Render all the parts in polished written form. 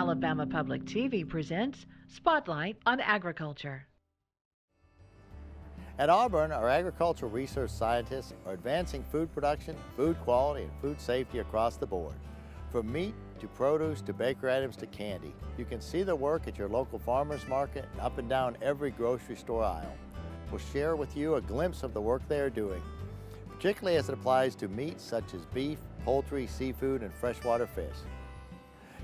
Alabama Public TV presents Spotlight on Agriculture. At Auburn, our agricultural research scientists are advancing food production, food quality, and food safety across the board. From meat to produce to bakery items to candy, you can see their work at your local farmers market and up and down every grocery store aisle. We'll share with you a glimpse of the work they are doing, particularly as it applies to meats such as beef, poultry, seafood, and freshwater fish.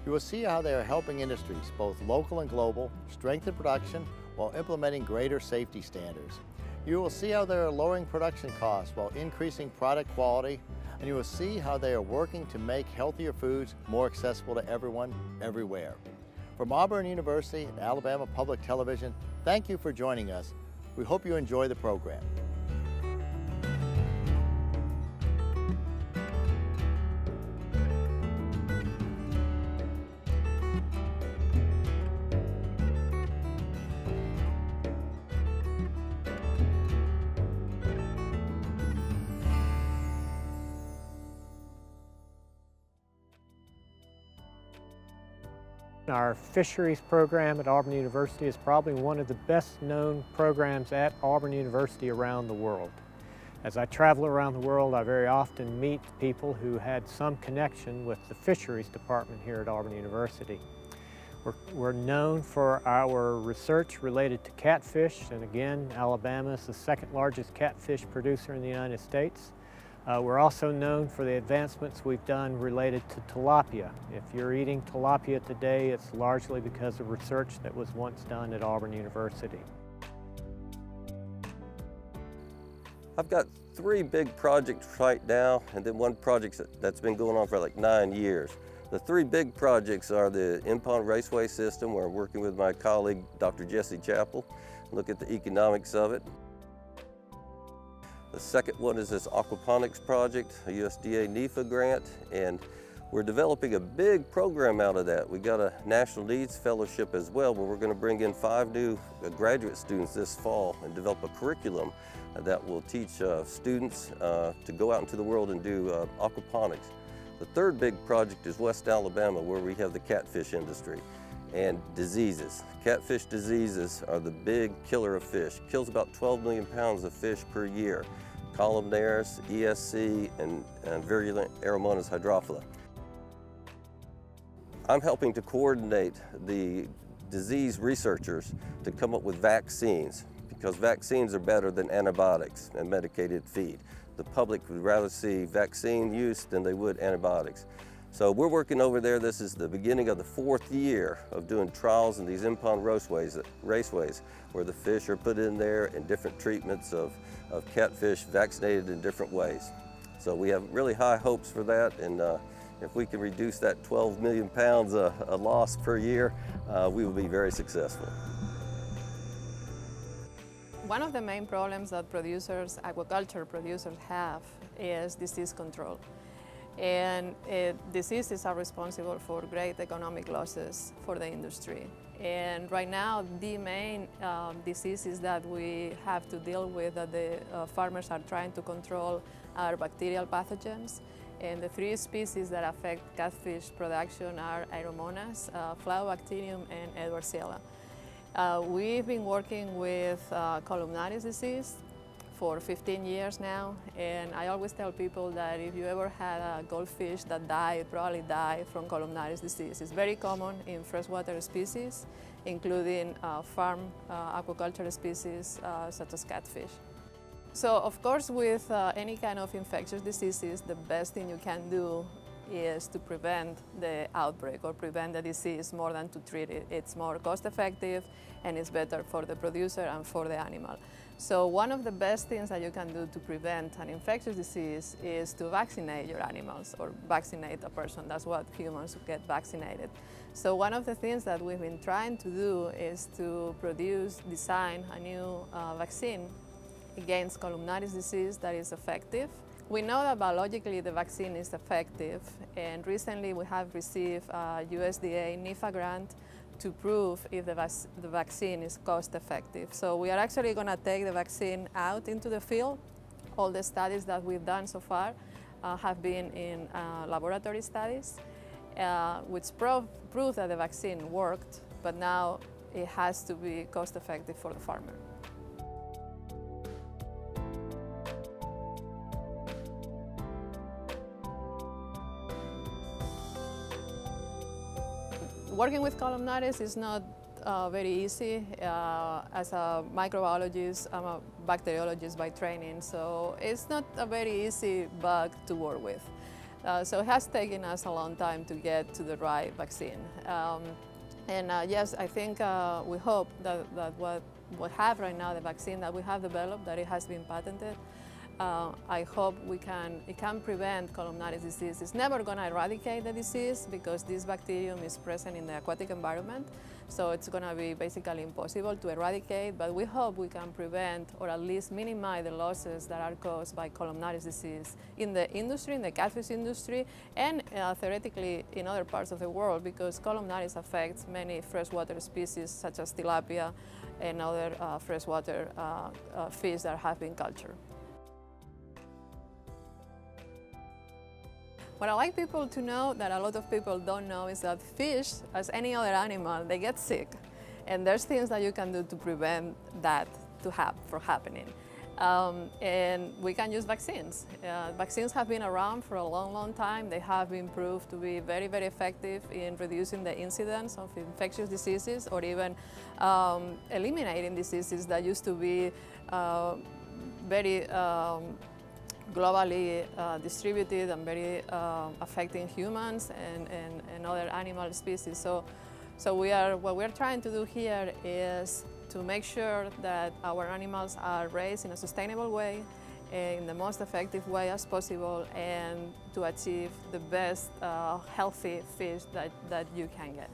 You will see how they are helping industries, both local and global, strengthen production while implementing greater safety standards. You will see how they are lowering production costs while increasing product quality, and you will see how they are working to make healthier foods more accessible to everyone, everywhere. From Auburn University and Alabama Public Television, thank you for joining us. We hope you enjoy the program. Our Fisheries program at Auburn University is probably one of the best known programs at Auburn University around the world. As I travel around the world, I very often meet people who had some connection with the Fisheries department here at Auburn University. We're known for our research related to catfish, and again, Alabama is the second largest catfish producer in the United States. We're also known for the advancements we've done related to tilapia. If you're eating tilapia today, it's largely because of research that was once done at Auburn University. I've got 3 big projects right now, and then one project that's been going on for like 9 years. The 3 big projects are the in-pond raceway system, where I'm working with my colleague, Dr. Jesse Chappell, look at the economics of it. The second one is this aquaponics project, a USDA NEFA grant, and we're developing a big program out of that. We got a National Needs Fellowship as well, where we're going to bring in 5 new graduate students this fall and develop a curriculum that will teach students to go out into the world and do aquaponics. The third big project is West Alabama, where we have the catfish industry and diseases. Catfish diseases are the big killer of fish. Kills about 12 million pounds of fish per year. Columnaris, ESC, and virulent Aeromonas hydrophila. I'm helping to coordinate the disease researchers to come up with vaccines, because vaccines are better than antibiotics and medicated feed. The public would rather see vaccine use than they would antibiotics. So we're working over there. This is the beginning of the 4th year of doing trials in these in-pond raceways, where the fish are put in there and different treatments of catfish vaccinated in different ways. So we have really high hopes for that, and if we can reduce that 12 million pounds a loss per year, we will be very successful. One of the main problems that aquaculture producers have is disease control. And diseases are responsible for great economic losses for the industry. And right now, the main diseases that we have to deal with, that the farmers are trying to control, are bacterial pathogens. And the 3 species that affect catfish production are Aeromonas, Flagobacterium, and Edwardsiella. We've been working with columnaris disease for 15 years now, and I always tell people that if you ever had a goldfish that died, probably died from columnaris disease. It's very common in freshwater species, including farm aquaculture species such as catfish. So of course, with any kind of infectious diseases, the best thing you can do is to prevent the outbreak or prevent the disease more than to treat it. It's more cost effective and it's better for the producer and for the animal. So one of the best things that you can do to prevent an infectious disease is to vaccinate your animals, or vaccinate a person. That's what humans get vaccinated. So one of the things that we've been trying to do is to design a new vaccine against columnaris disease that is effective. We know that biologically the vaccine is effective, and recently we have received a USDA NEFA grant to prove if the vaccine is cost effective. So we are actually going to take the vaccine out into the field. All the studies that we've done so far have been in laboratory studies, which proved that the vaccine worked, but now it has to be cost-effective for the farmer. Working with columnates is not very easy. As a microbiologist, I'm a bacteriologist by training, so it's not a very easy bug to work with. So it has taken us a long time to get to the right vaccine. Yes, I think we hope that what we have right now, the vaccine that we have developed, that it has been patented, I hope it can prevent columnatis disease. It's never going to eradicate the disease because this bacterium is present in the aquatic environment, so it's going to be basically impossible to eradicate, but we hope we can prevent or at least minimize the losses that are caused by columnatis disease in the industry, in the catfish industry, and theoretically in other parts of the world, because columnatis affects many freshwater species such as tilapia and other freshwater fish that have been cultured. What I like people to know that a lot of people don't know is that fish, as any other animal, they get sick. And there's things that you can do to prevent that from happening. And we can use vaccines. Vaccines have been around for a long, long time. They have been proved to be very, very effective in reducing the incidence of infectious diseases or even eliminating diseases that used to be very globally distributed and very affecting humans and other animal species. So what we're trying to do here is to make sure that our animals are raised in a sustainable way, in the most effective way as possible, and to achieve the best healthy fish that you can get.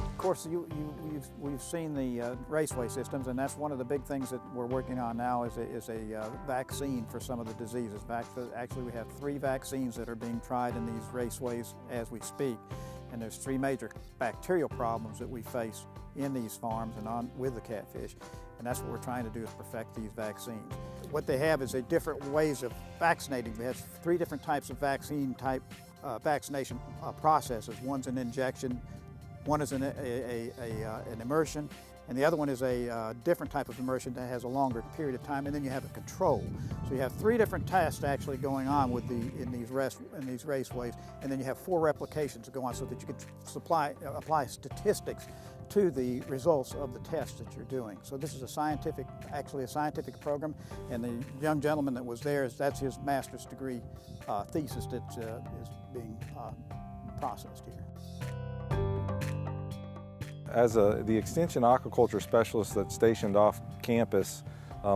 Of course, we've seen the raceway systems, and that's one of the big things that we're working on now is a vaccine for some of the diseases. In fact, actually we have 3 vaccines that are being tried in these raceways as we speak, and there's 3 major bacterial problems that we face in these farms and with the catfish, and that's what we're trying to do is perfect these vaccines. What they have is different ways of vaccinating. We have 3 different types of vaccination processes. One's an injection, one is an immersion, and the other one is a different type of immersion that has a longer period of time, and then you have a control. So you have 3 different tests actually going on in these raceways, and then you have 4 replications that go on so that you can apply statistics to the results of the tests that you're doing. So this is actually a scientific program, and the young gentleman that was there, that's his master's degree thesis that is being processed here. As the Extension Aquaculture Specialist that's stationed off campus,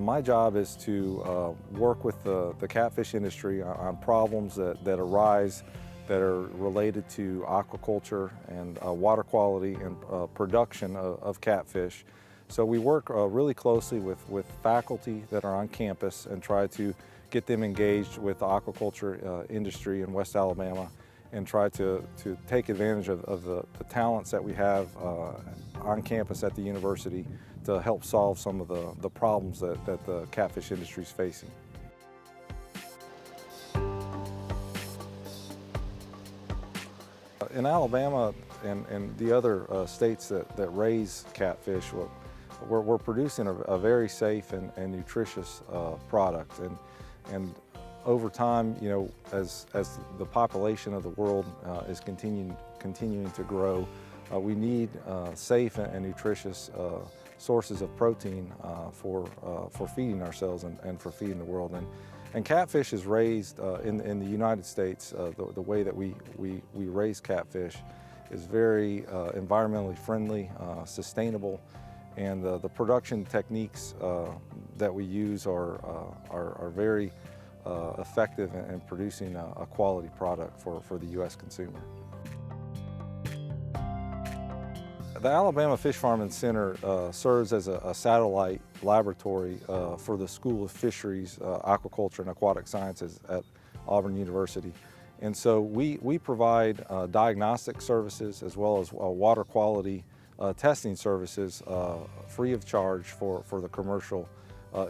my job is to work with the catfish industry on problems that arise that are related to aquaculture and water quality and production of catfish. So we work really closely with faculty that are on campus and try to get them engaged with the aquaculture industry in West Alabama, and try to take advantage of the talents that we have on campus at the university to help solve some of the problems that the catfish industry is facing. In Alabama and the other states that raise catfish, we're producing a very safe and nutritious product. And over time, you know, as the population of the world is continuing to grow, we need safe and nutritious sources of protein for feeding ourselves and for feeding the world. And catfish is raised in the United States. The way that we raise catfish is very environmentally friendly, sustainable, and the production techniques that we use are very effective in producing a quality product for the U.S. consumer. The Alabama Fish Farming Center serves as a satellite laboratory for the School of Fisheries, Aquaculture, and Aquatic Sciences at Auburn University. And so we provide diagnostic services as well as water quality testing services free of charge for the commercial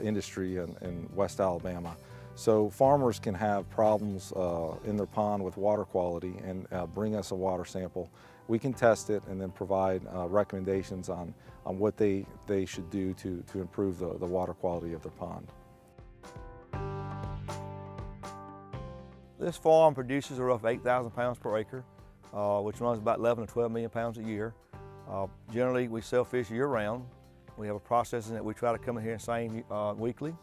industry in West Alabama. So farmers can have problems in their pond with water quality and bring us a water sample. We can test it and then provide recommendations on what they should do to improve the water quality of their pond. This farm produces a rough 8,000 pounds per acre, which runs about 11 to 12 million pounds a year. Generally, we sell fish year-round. We have a processing that we try to come in here and seine weekly.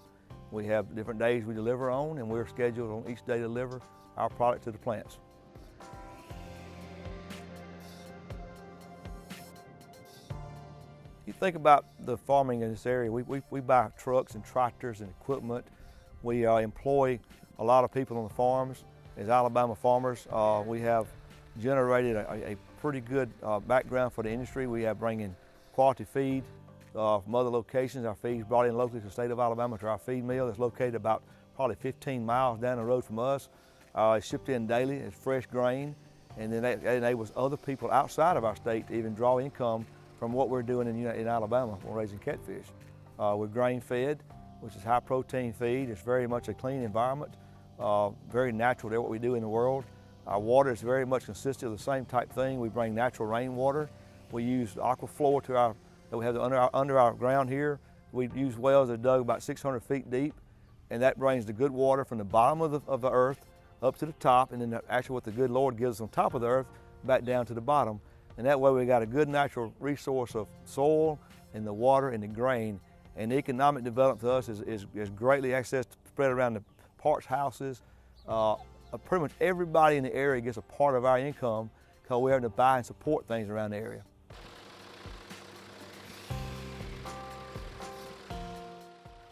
We have different days we deliver on, and we're scheduled on each day to deliver our product to the plants. You think about the farming in this area, we buy trucks and tractors and equipment. We employ a lot of people on the farms. As Alabama farmers, we have generated a pretty good background for the industry. We have bringing quality feed from other locations. Our feed is brought in locally to the state of Alabama to our feed mill that's located about probably 15 miles down the road from us. It's shipped in daily, it's fresh grain, and then that enables other people outside of our state to even draw income from what we're doing in Alabama. We're raising catfish. We're grain fed, which is high protein feed. It's very much a clean environment, very natural to what we do in the world. Our water is very much consistent of the same type thing. We bring natural rainwater. We use aquaflow that we have under our ground here. We use wells that are dug about 600 feet deep, and that brings the good water from the bottom of the earth up to the top, and then actually what the good Lord gives us on top of the earth back down to the bottom. And that way we got a good natural resource of soil and the water and the grain. And the economic development to us is greatly accessed, spread around the parks houses. Pretty much everybody in the area gets a part of our income because we're having to buy and support things around the area.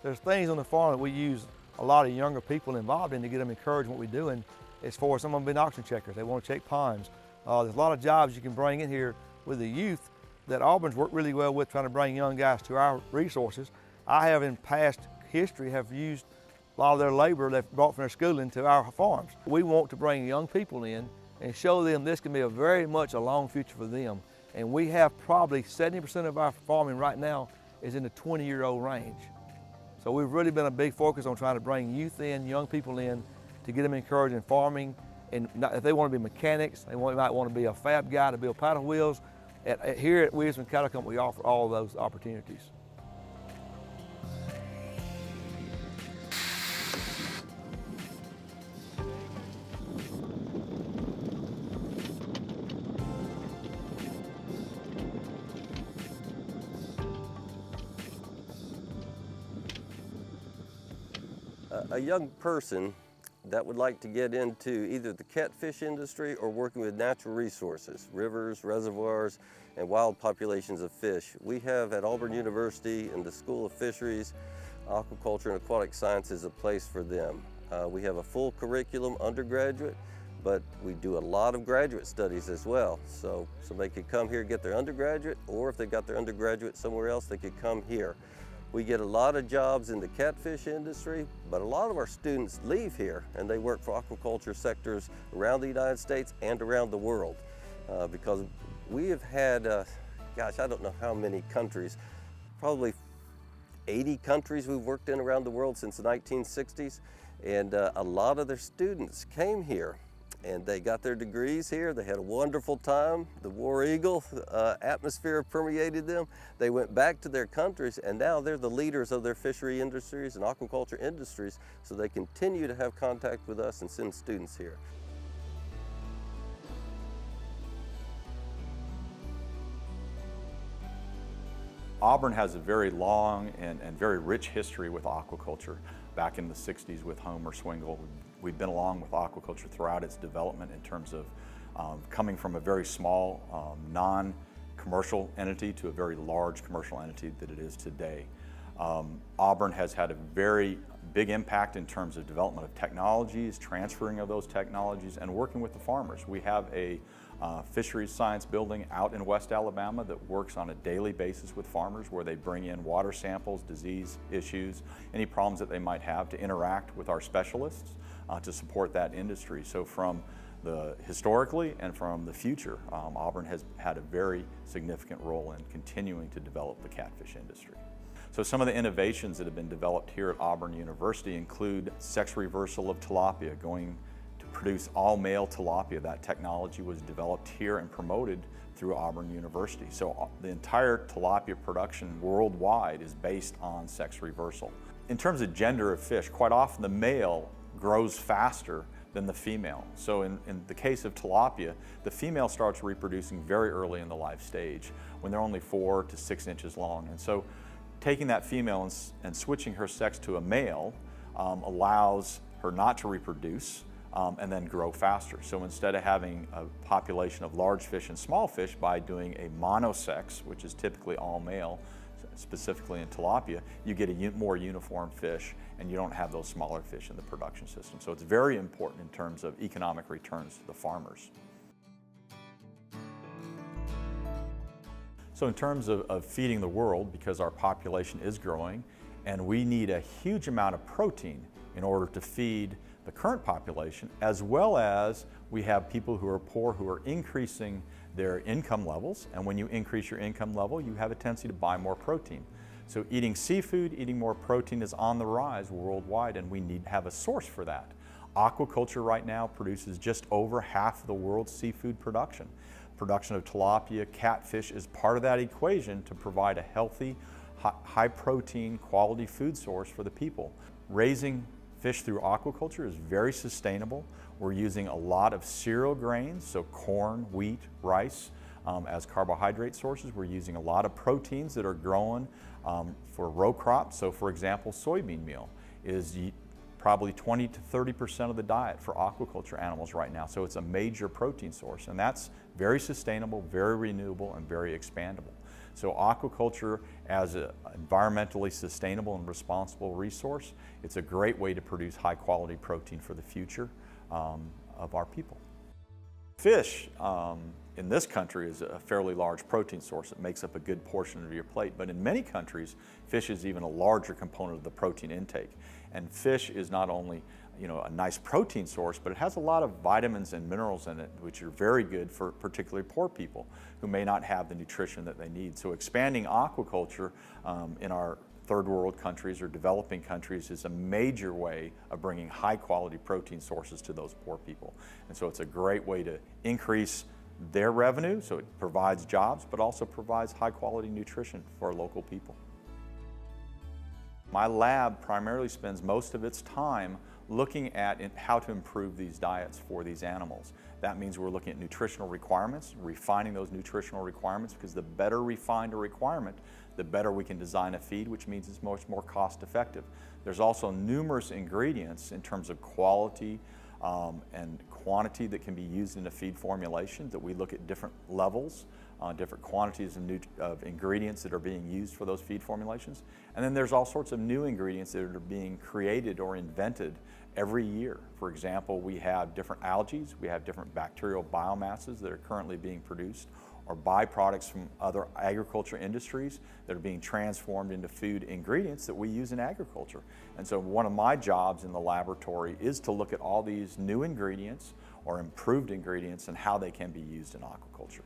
There's things on the farm that we use a lot of younger people involved in to get them encouraged in what we're doing. As far as some of them being auction checkers, they want to check ponds. There's a lot of jobs you can bring in here with the youth that Auburn's worked really well with, trying to bring young guys to our resources. I have in past history have used a lot of their labor they've brought from their schooling to our farms. We want to bring young people in and show them this can be very much a long future for them. And we have probably 70% of our farming right now is in the 20-year-old range. So we've really been a big focus on trying to bring youth in, young people in, to get them encouraged in farming. And if they want to be mechanics, they might want to be a fab guy to build paddle wheels. Here at Williamson Cattle Company, we offer all of those opportunities. A young person that would like to get into either the catfish industry or working with natural resources, rivers, reservoirs, and wild populations of fish. We have at Auburn University in the School of Fisheries, Aquaculture and Aquatic Sciences a place for them. We have a full curriculum undergraduate, but we do a lot of graduate studies as well. So somebody could come here and get their undergraduate, or if they got their undergraduate somewhere else, they could come here. We get a lot of jobs in the catfish industry, but a lot of our students leave here and they work for aquaculture sectors around the United States and around the world because we have had, gosh, I don't know how many countries, probably 80 countries we've worked in around the world since the 1960s, and a lot of their students came here and they got their degrees here. They had a wonderful time. The War Eagle atmosphere permeated them. They went back to their countries, and now they're the leaders of their fishery industries and aquaculture industries, so they continue to have contact with us and send students here. Auburn has a very long and very rich history with aquaculture. Back in the 60s with Homer Swingle, we've been along with aquaculture throughout its development in terms of coming from a very small non-commercial entity to a very large commercial entity that it is today. Auburn has had a very big impact in terms of development of technologies, transferring of those technologies, and working with the farmers. We have a fisheries science building out in West Alabama that works on a daily basis with farmers, where they bring in water samples, disease issues, any problems that they might have, to interact with our specialists to support that industry. So from the historically and from the future. Auburn has had a very significant role in continuing to develop the catfish industry. So some of the innovations that have been developed here at Auburn University include sex reversal of tilapia, going to produce all male tilapia. That technology was developed here and promoted through Auburn University. So the entire tilapia production worldwide is based on sex reversal. In terms of gender of fish, quite often the male grows faster than the female. So in the case of tilapia, the female starts reproducing very early in the life stage when they're only 4 to 6 inches long. And so taking that female and switching her sex to a male allows her not to reproduce and then grow faster. So instead of having a population of large fish and small fish, by doing a monosex, which is typically all male, specifically in tilapia, you get a more uniform fish and you don't have those smaller fish in the production system. So it's very important in terms of economic returns to the farmers. So in terms of feeding the world, because our population is growing and we need a huge amount of protein in order to feed the current population, as well as we have people who are poor who are increasing their income levels, and when you increase your income level, you have a tendency to buy more protein. So eating seafood, eating more protein is on the rise worldwide, and we need to have a source for that. Aquaculture right now produces just over half of the world's seafood production. Production of tilapia, catfish is part of that equation to provide a healthy, high protein, quality food source for the people. Raising fish through aquaculture is very sustainable. We're using a lot of cereal grains, so corn, wheat, rice, as carbohydrate sources. We're using a lot of proteins that are grown for row crops. So for example, soybean meal is probably 20 to 30% of the diet for aquaculture animals right now. So it's a major protein source, and that's very sustainable, very renewable, and very expandable. So aquaculture as an environmentally sustainable and responsible resource, it's a great way to produce high quality protein for the future of our people. Fish in this country is a fairly large protein source. It makes up a good portion of your plate, but in many countries, fish is even a larger component of the protein intake. And fish is not only a nice protein source, but it has a lot of vitamins and minerals in it, which are very good for particularly poor people who may not have the nutrition that they need. So expanding aquaculture in our third world countries or developing countries is a major way of bringing high quality protein sources to those poor people. And so it's a great way to increase their revenue, so it provides jobs, but also provides high quality nutrition for local people. My lab primarily spends most of its time looking at how to improve these diets for these animals. That means we're looking at nutritional requirements, refining those nutritional requirements, because the better refined a requirement, the better we can design a feed, which means it's much more cost effective. There's also numerous ingredients in terms of quality and quantity that can be used in a feed formulation, that we look at different levels, different quantities of ingredients that are being used for those feed formulations. And then there's all sorts of new ingredients that are being created or invented every year. For example, we have different algae, we have different bacterial biomasses that are currently being produced, or byproducts from other agriculture industries that are being transformed into food ingredients that we use in agriculture. And so one of my jobs in the laboratory is to look at all these new ingredients or improved ingredients and how they can be used in aquaculture,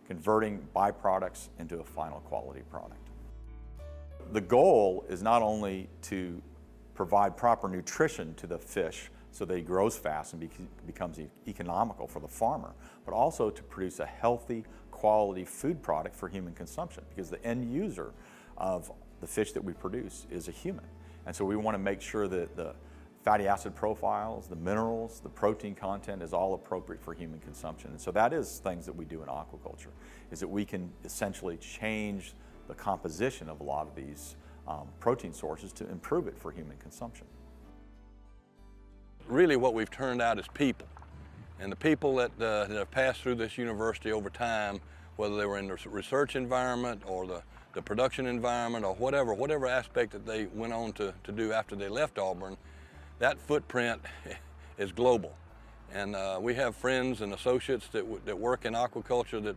converting byproducts into a final quality product. The goal is not only to provide proper nutrition to the fish so that he grows fast and becomes economical for the farmer, but also to produce a healthy, quality food product for human consumption, because the end user of the fish that we produce is a human. And so we want to make sure that the fatty acid profiles, the minerals, the protein content is all appropriate for human consumption. And so that is things that we do in aquaculture, is that we can essentially change the composition of a lot of these protein sources to improve it for human consumption. Really what we've turned out is people. And the people that have passed through this university over time, whether they were in the research environment or the production environment or whatever aspect that they went on to do after they left Auburn, that footprint is global. And we have friends and associates that work in aquaculture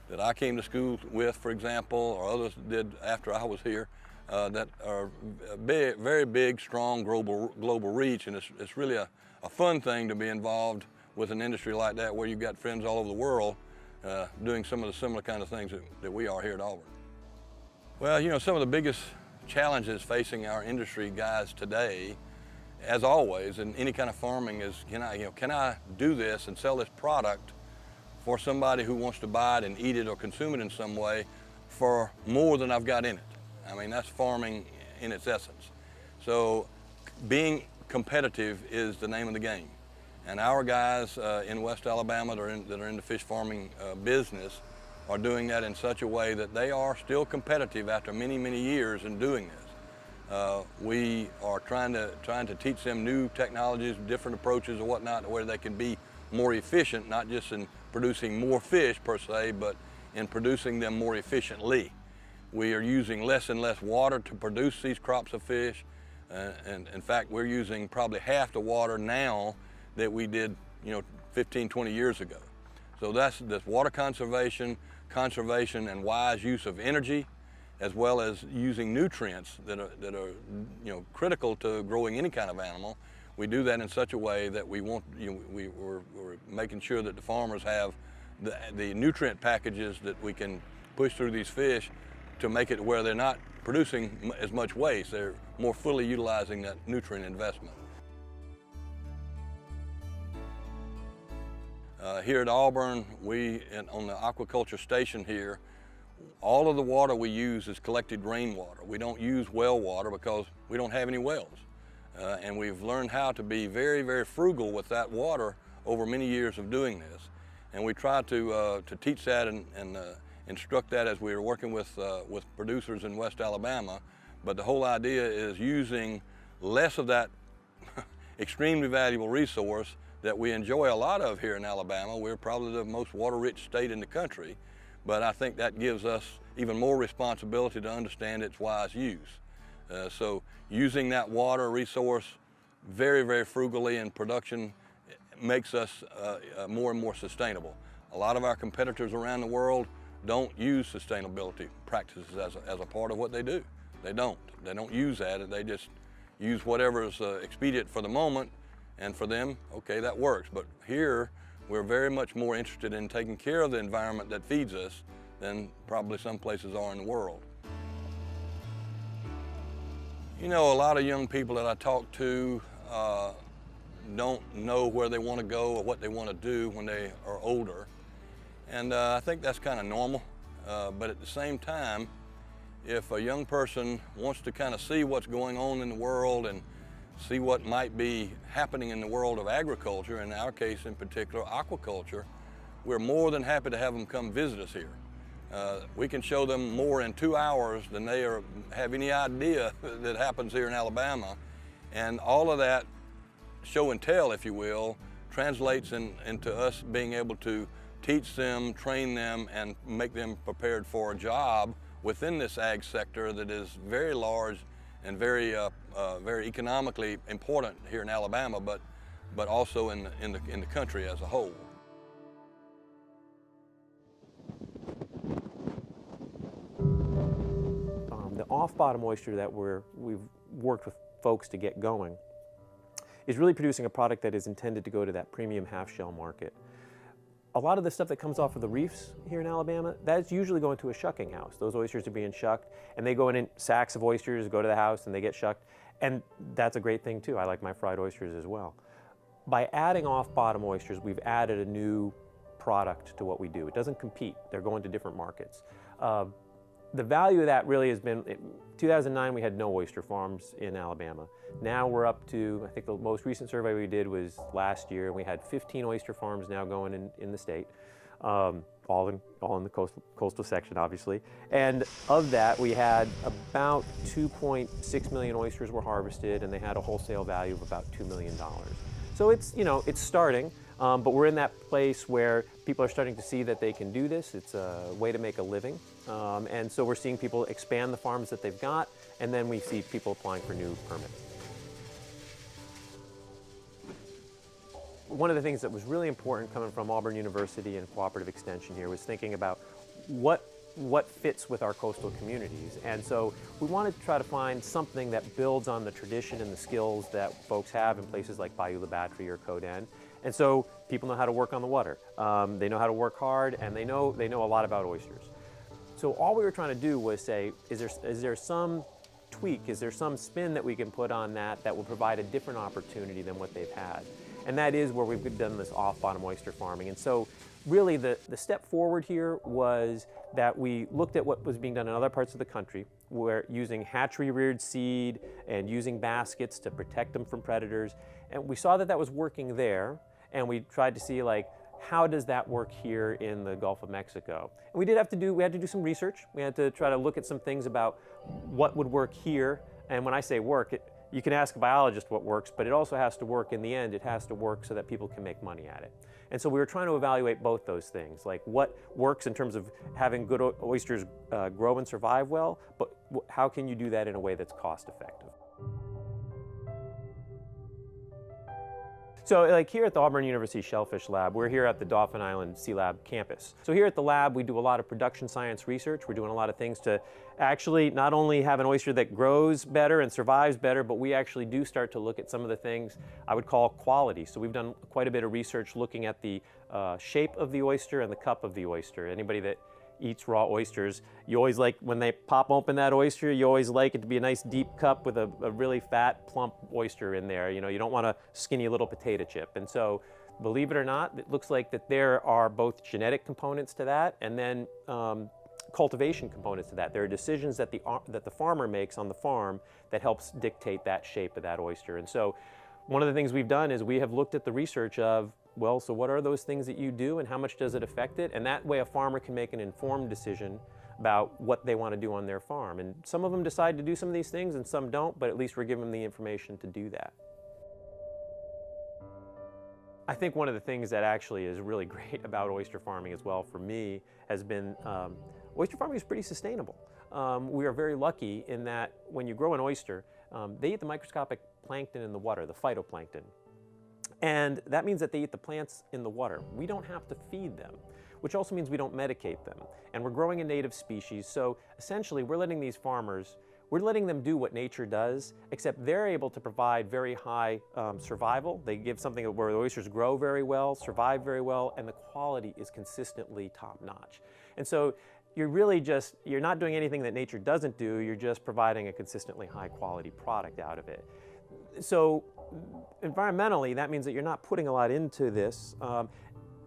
that I came to school with, for example, or others did after I was here, that are very big, strong global reach, and it's really a fun thing to be involved with an industry like that where you've got friends all over the world doing some of the similar kind of things that we are here at Auburn. Well, you know, some of the biggest challenges facing our industry guys today, as always, in any kind of farming is, can I do this and sell this product for somebody who wants to buy it and eat it or consume it in some way for more than I've got in it? I mean, that's farming in its essence. So being competitive is the name of the game. And our guys in West Alabama that are in the fish farming business are doing that in such a way that they are still competitive after many, many years in doing this. We are trying to teach them new technologies, different approaches or whatnot, where they can be more efficient, not just in producing more fish per se, but in producing them more efficiently. We are using less and less water to produce these crops of fish. And in fact, we're using probably half the water now that we did, 15, 20 years ago. So that's water conservation, and wise use of energy, as well as using nutrients that are critical to growing any kind of animal. We do that in such a way that we're making sure that the farmers have the nutrient packages that we can push through these fish to make it where they're not producing as much waste. They're more fully utilizing that nutrient investment. Here at Auburn, on the aquaculture station here, all of the water we use is collected rainwater. We don't use well water because we don't have any wells. And we've learned how to be very, very frugal with that water over many years of doing this. And we try to teach that and instruct that as we are working with producers in West Alabama. But the whole idea is using less of that extremely valuable resource that we enjoy a lot of here in Alabama. We're probably the most water-rich state in the country, but I think that gives us even more responsibility to understand its wise use. So using that water resource very, very frugally in production makes us more and more sustainable. A lot of our competitors around the world don't use sustainability practices as a part of what they do. They don't use that. They just use whatever is expedient for the moment, and for them, okay, that works. But here, we're very much more interested in taking care of the environment that feeds us than probably some places are in the world. A lot of young people that I talk to don't know where they want to go or what they want to do when they are older. And I think that's kind of normal. But at the same time, if a young person wants to kind of see what's going on in the world and see what might be happening in the world of agriculture, in our case in particular, aquaculture, we're more than happy to have them come visit us here. We can show them more in 2 hours than they have any idea that happens here in Alabama. And all of that show and tell, if you will, translates into us being able to teach them, train them, and make them prepared for a job within this ag sector that is very large and very economically important here in Alabama, but also in the country as a whole. The off-bottom oyster that we've worked with folks to get going is really producing a product that is intended to go to that premium half-shell market. A lot of the stuff that comes off of the reefs here in Alabama, that's usually going to a shucking house. Those oysters are being shucked, and they go in sacks of oysters, go to the house, and they get shucked. And that's a great thing, too. I like my fried oysters as well. By adding off-bottom oysters, we've added a new product to what we do. It doesn't compete. They're going to different markets. The value of that really has been, 2009 we had no oyster farms in Alabama. Now we're up to, I think the most recent survey we did was last year, and we had 15 oyster farms now going in the state, all in the coastal section, obviously. And of that, we had about 2.6 million oysters were harvested, and they had a wholesale value of about $2 million. So it's, it's starting, but we're in that place where people are starting to see that they can do this. It's a way to make a living. And so we're seeing people expand the farms that they've got, and then we see people applying for new permits. One of the things that was really important coming from Auburn University and Cooperative Extension here was thinking about what fits with our coastal communities. And so we wanted to try to find something that builds on the tradition and the skills that folks have in places like Bayou La Battery or Coden, And so people know how to work on the water. They know how to work hard, and they know a lot about oysters. So all we were trying to do was say, is there some tweak, is there some spin that we can put on that will provide a different opportunity than what they've had? And that is where we've done this off-bottom oyster farming. And so really the step forward here was that we looked at what was being done in other parts of the country, where using hatchery-reared seed and using baskets to protect them from predators. And we saw that that was working there, and we tried to see, like, how does that work here in the Gulf of Mexico? And we had to do some research. We had to try to look at some things about what would work here. And when I say work, you can ask a biologist what works, but it also has to work in the end. It has to work so that people can make money at it. And so we were trying to evaluate both those things, like what works in terms of having good oysters grow and survive well, but how can you do that in a way that's cost effective? So like here at the Auburn University Shellfish Lab, we're here at the Dauphin Island Sea Lab campus. So here at the lab, we do a lot of production science research. We're doing a lot of things to actually not only have an oyster that grows better and survives better, but we actually do start to look at some of the things I would call quality. So we've done quite a bit of research looking at the shape of the oyster and the cup of the oyster. Anybody that eats raw oysters, you always like, when they pop open that oyster, you always like it to be a nice deep cup with a really fat, plump oyster in there. You know, you don't want a skinny little potato chip. And so, believe it or not, it looks like that there are both genetic components to that and then cultivation components to that. There are decisions that the farmer makes on the farm that helps dictate that shape of that oyster. And so, one of the things we've done is we have looked at the research of, well, so what are those things that you do and how much does it affect it? And that way a farmer can make an informed decision about what they want to do on their farm. And some of them decide to do some of these things and some don't, but at least we're giving them the information to do that. I think one of the things that actually is really great about oyster farming as well for me has been oyster farming is pretty sustainable. We are very lucky in that when you grow an oyster, they eat the microscopic plankton in the water, the phytoplankton. And that means that they eat the plants in the water. We don't have to feed them, which also means we don't medicate them. And we're growing a native species, so essentially we're letting these farmers, we're letting them do what nature does, except they're able to provide very high survival. They give something where the oysters grow very well, survive very well, and the quality is consistently top-notch. And so you're not doing anything that nature doesn't do, you're just providing a consistently high-quality product out of it. So environmentally, that means that you're not putting a lot into this.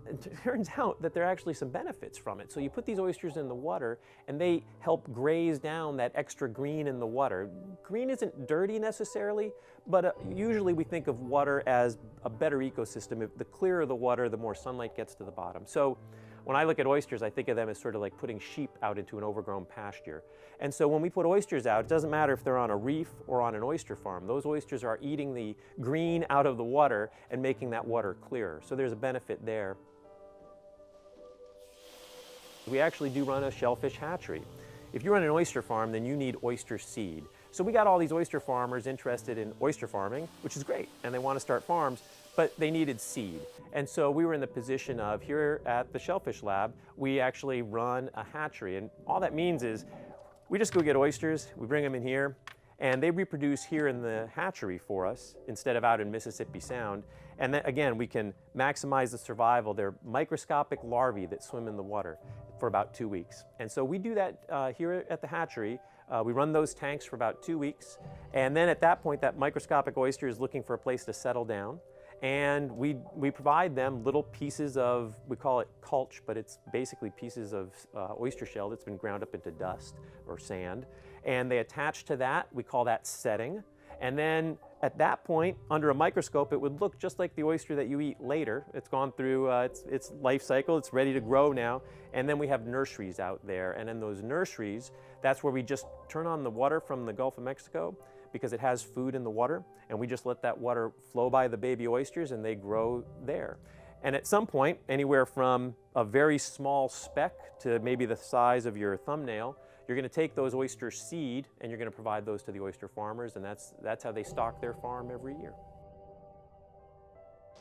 It turns out that there are actually some benefits from it. So you put these oysters in the water and they help graze down that extra green in the water. Green isn't dirty necessarily, but usually we think of water as a better ecosystem. The clearer the water, the more sunlight gets to the bottom. So when I look at oysters, I think of them as sort of like putting sheep out into an overgrown pasture. And so when we put oysters out, it doesn't matter if they're on a reef or on an oyster farm. Those oysters are eating the green out of the water and making that water clearer. So there's a benefit there. We actually do run a shellfish hatchery. If you run an oyster farm, then you need oyster seed. So we got all these oyster farmers interested in oyster farming, which is great, and they want to start farms, but they needed seed. And so we were in the position of, here at the Shellfish Lab, we actually run a hatchery. And all that means is we just go get oysters, we bring them in here, and they reproduce here in the hatchery for us instead of out in Mississippi Sound. And then again, we can maximize the survival. They're microscopic larvae that swim in the water for about 2 weeks. And so we do that here at the hatchery. We run those tanks for about 2 weeks. And then at that point, that microscopic oyster is looking for a place to settle down. And we provide them little pieces of, we call it culch, but it's basically pieces of oyster shell that's been ground up into dust or sand. And they attach to that, we call that setting. And then at that point, under a microscope, it would look just like the oyster that you eat later. It's gone through its life cycle, it's ready to grow now. And then we have nurseries out there. And in those nurseries, that's where we just turn on the water from the Gulf of Mexico because it has food in the water. And we just let that water flow by the baby oysters and they grow there. And at some point, anywhere from a very small speck to maybe the size of your thumbnail, you're going to take those oyster seed and you're going to provide those to the oyster farmers, and that's how they stock their farm every year.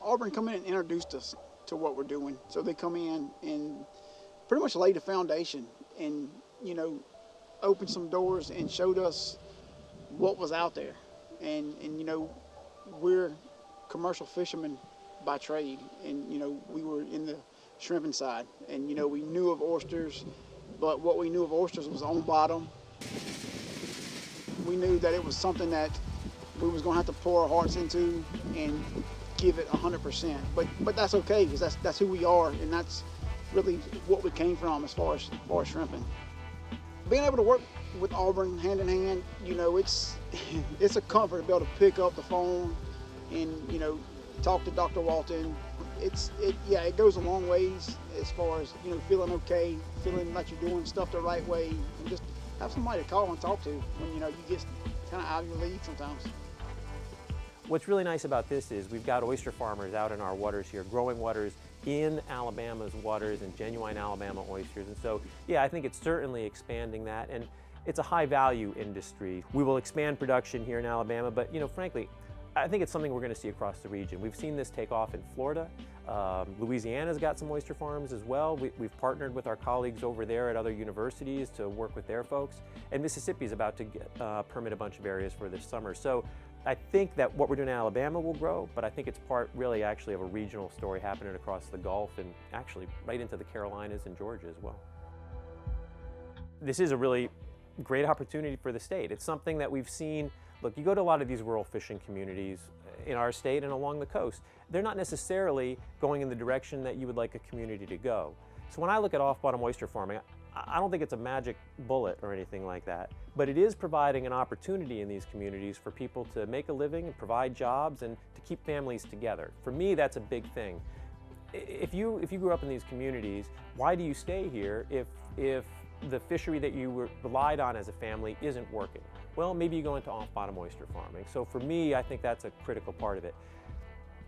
Auburn come in and introduced us to what we're doing. So they come in and pretty much laid a foundation and, you know, opened some doors and showed us what was out there. And you know, we're commercial fishermen by trade, and we were in the shrimping side, and we knew of oysters, but what we knew of oysters was on bottom. We knew that it was something that we was going to have to pour our hearts into and give it 100%. But that's okay, because that's who we are, and that's really what we came from as far as shrimping. Being able to work with Auburn hand in hand, it's a comfort to be able to pick up the phone and talk to Dr. Walton. It goes a long ways as far as feeling okay, feeling like you're doing stuff the right way, and just have somebody to call and talk to when you get kind of out of your league sometimes. What's really nice about this is we've got oyster farmers out in our waters here, growing waters in Alabama's waters and genuine Alabama oysters. And so, I think it's certainly expanding that, and it's a high value industry. We will expand production here in Alabama, but frankly, I think it's something we're going to see across the region. We've seen this take off in Florida. Louisiana's got some oyster farms as well. We've partnered with our colleagues over there at other universities to work with their folks. And Mississippi's about to permit a bunch of areas for this summer. So I think that what we're doing in Alabama will grow, but I think it's part really actually of a regional story happening across the Gulf and actually right into the Carolinas and Georgia as well. This is a really great opportunity for the state. It's something that we've seen. Look, you go to a lot of these rural fishing communities in our state and along the coast. They're not necessarily going in the direction that you would like a community to go. So when I look at off-bottom oyster farming, I don't think it's a magic bullet or anything like that, but it is providing an opportunity in these communities for people to make a living and provide jobs and to keep families together. For me, that's a big thing. If you grew up in these communities, why do you stay here if the fishery that you relied on as a family isn't working? Well, maybe you go into off-bottom oyster farming. So for me, I think that's a critical part of it.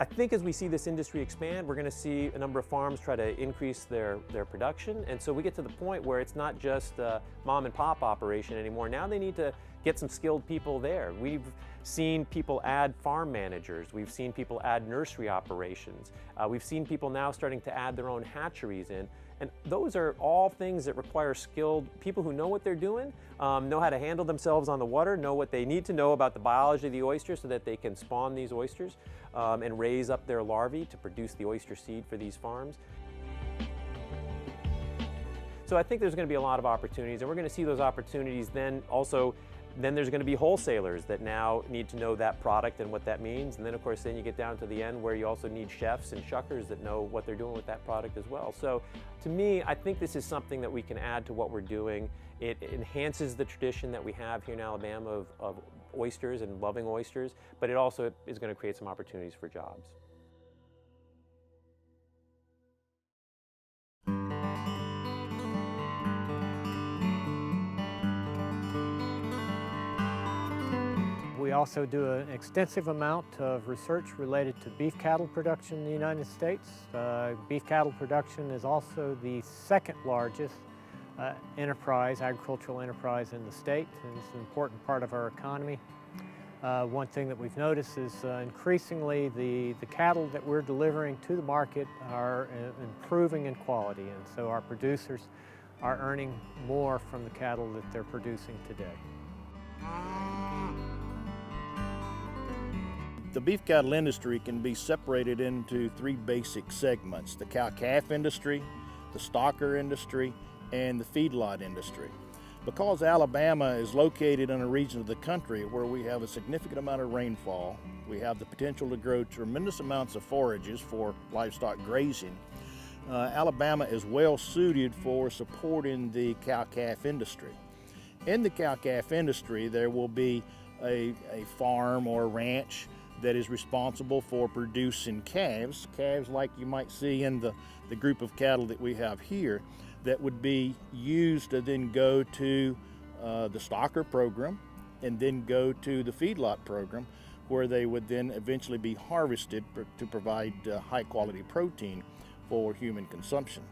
I think as we see this industry expand, we're going to see a number of farms try to increase their production. And so we get to the point where it's not just a mom and pop operation anymore. Now they need to get some skilled people there. We've seen people add farm managers. We've seen people add nursery operations. We've seen people now starting to add their own hatcheries in. And those are all things that require skilled people who know what they're doing, know how to handle themselves on the water, know what they need to know about the biology of the oyster so that they can spawn these oysters and raise up their larvae to produce the oyster seed for these farms. So I think there's going to be a lot of opportunities, and we're going to see those opportunities then there's going to be wholesalers that now need to know that product and what that means. And then, of course, then you get down to the end where you also need chefs and shuckers that know what they're doing with that product as well. So to me, I think this is something that we can add to what we're doing. It enhances the tradition that we have here in Alabama of oysters and loving oysters, but it also is going to create some opportunities for jobs. We also do an extensive amount of research related to beef cattle production in the United States. Beef cattle production is also the second largest agricultural enterprise in the state, and it's an important part of our economy. One thing that we've noticed is increasingly the cattle that we're delivering to the market are improving in quality, and so our producers are earning more from the cattle that they're producing today. The beef cattle industry can be separated into three basic segments: the cow-calf industry, the stocker industry, and the feedlot industry. Because Alabama is located in a region of the country where we have a significant amount of rainfall, we have the potential to grow tremendous amounts of forages for livestock grazing. Alabama is well suited for supporting the cow-calf industry. In the cow-calf industry, there will be a farm or a ranch that is responsible for producing calves like you might see in the group of cattle that we have here, that would be used to then go to the stocker program and then go to the feedlot program, where they would then eventually be harvested to provide high quality protein for human consumption.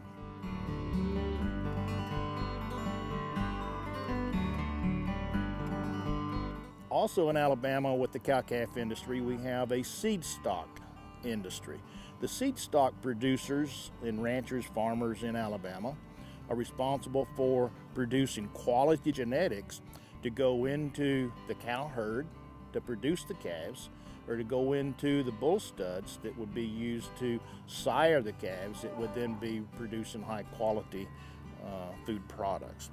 Also in Alabama, with the cow-calf industry, we have a seed stock industry. The seed stock producers and ranchers, farmers in Alabama are responsible for producing quality genetics to go into the cow herd to produce the calves, or to go into the bull studs that would be used to sire the calves that would then be producing high quality food products.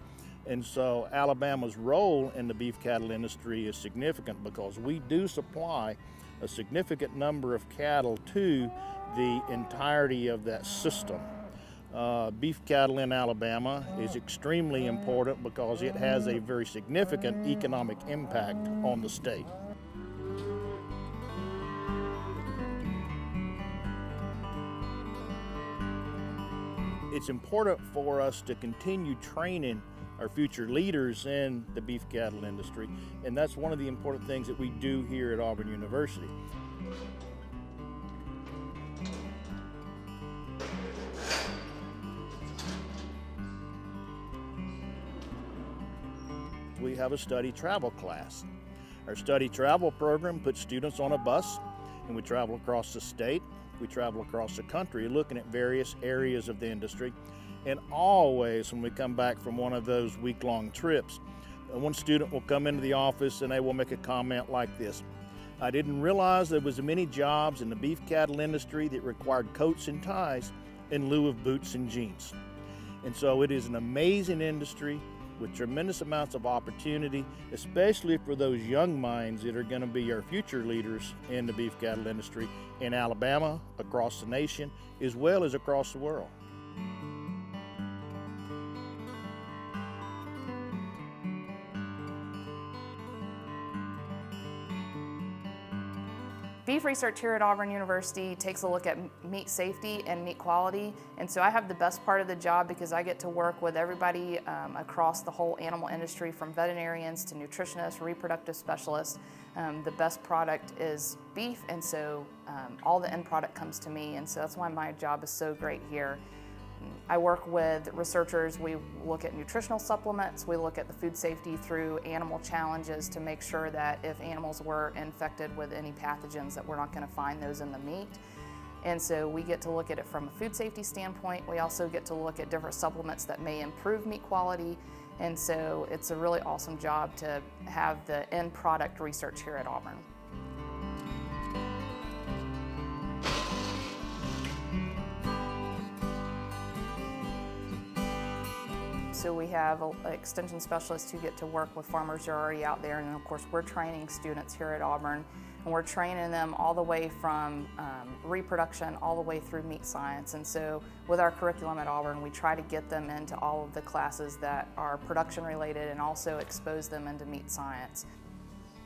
And so Alabama's role in the beef cattle industry is significant because we do supply a significant number of cattle to the entirety of that system. Beef cattle in Alabama is extremely important because it has a very significant economic impact on the state. It's important for us to continue training our future leaders in the beef cattle industry, and that's one of the important things that we do here at Auburn University. We have a study travel class. Our study travel program puts students on a bus and we travel across the state, we travel across the country looking at various areas of the industry. And always when we come back from one of those week-long trips, one student will come into the office and they will make a comment like this: "I didn't realize there was many jobs in the beef cattle industry that required coats and ties in lieu of boots and jeans." And so it is an amazing industry with tremendous amounts of opportunity, especially for those young minds that are going to be our future leaders in the beef cattle industry in Alabama, across the nation, as well as across the world. Beef research here at Auburn University takes a look at meat safety and meat quality, and so I have the best part of the job because I get to work with everybody across the whole animal industry, from veterinarians to nutritionists, reproductive specialists. The best product is beef, and so all the end product comes to me, and so that's why my job is so great here. I work with researchers. We look at nutritional supplements. We look at the food safety through animal challenges to make sure that if animals were infected with any pathogens that we're not going to find those in the meat. And so we get to look at it from a food safety standpoint. We also get to look at different supplements that may improve meat quality. And so it's a really awesome job to have the end product research here at Auburn. So we have extension specialists who get to work with farmers who are already out there, and of course we're training students here at Auburn, and we're training them all the way from reproduction all the way through meat science. And so with our curriculum at Auburn, we try to get them into all of the classes that are production related and also expose them into meat science.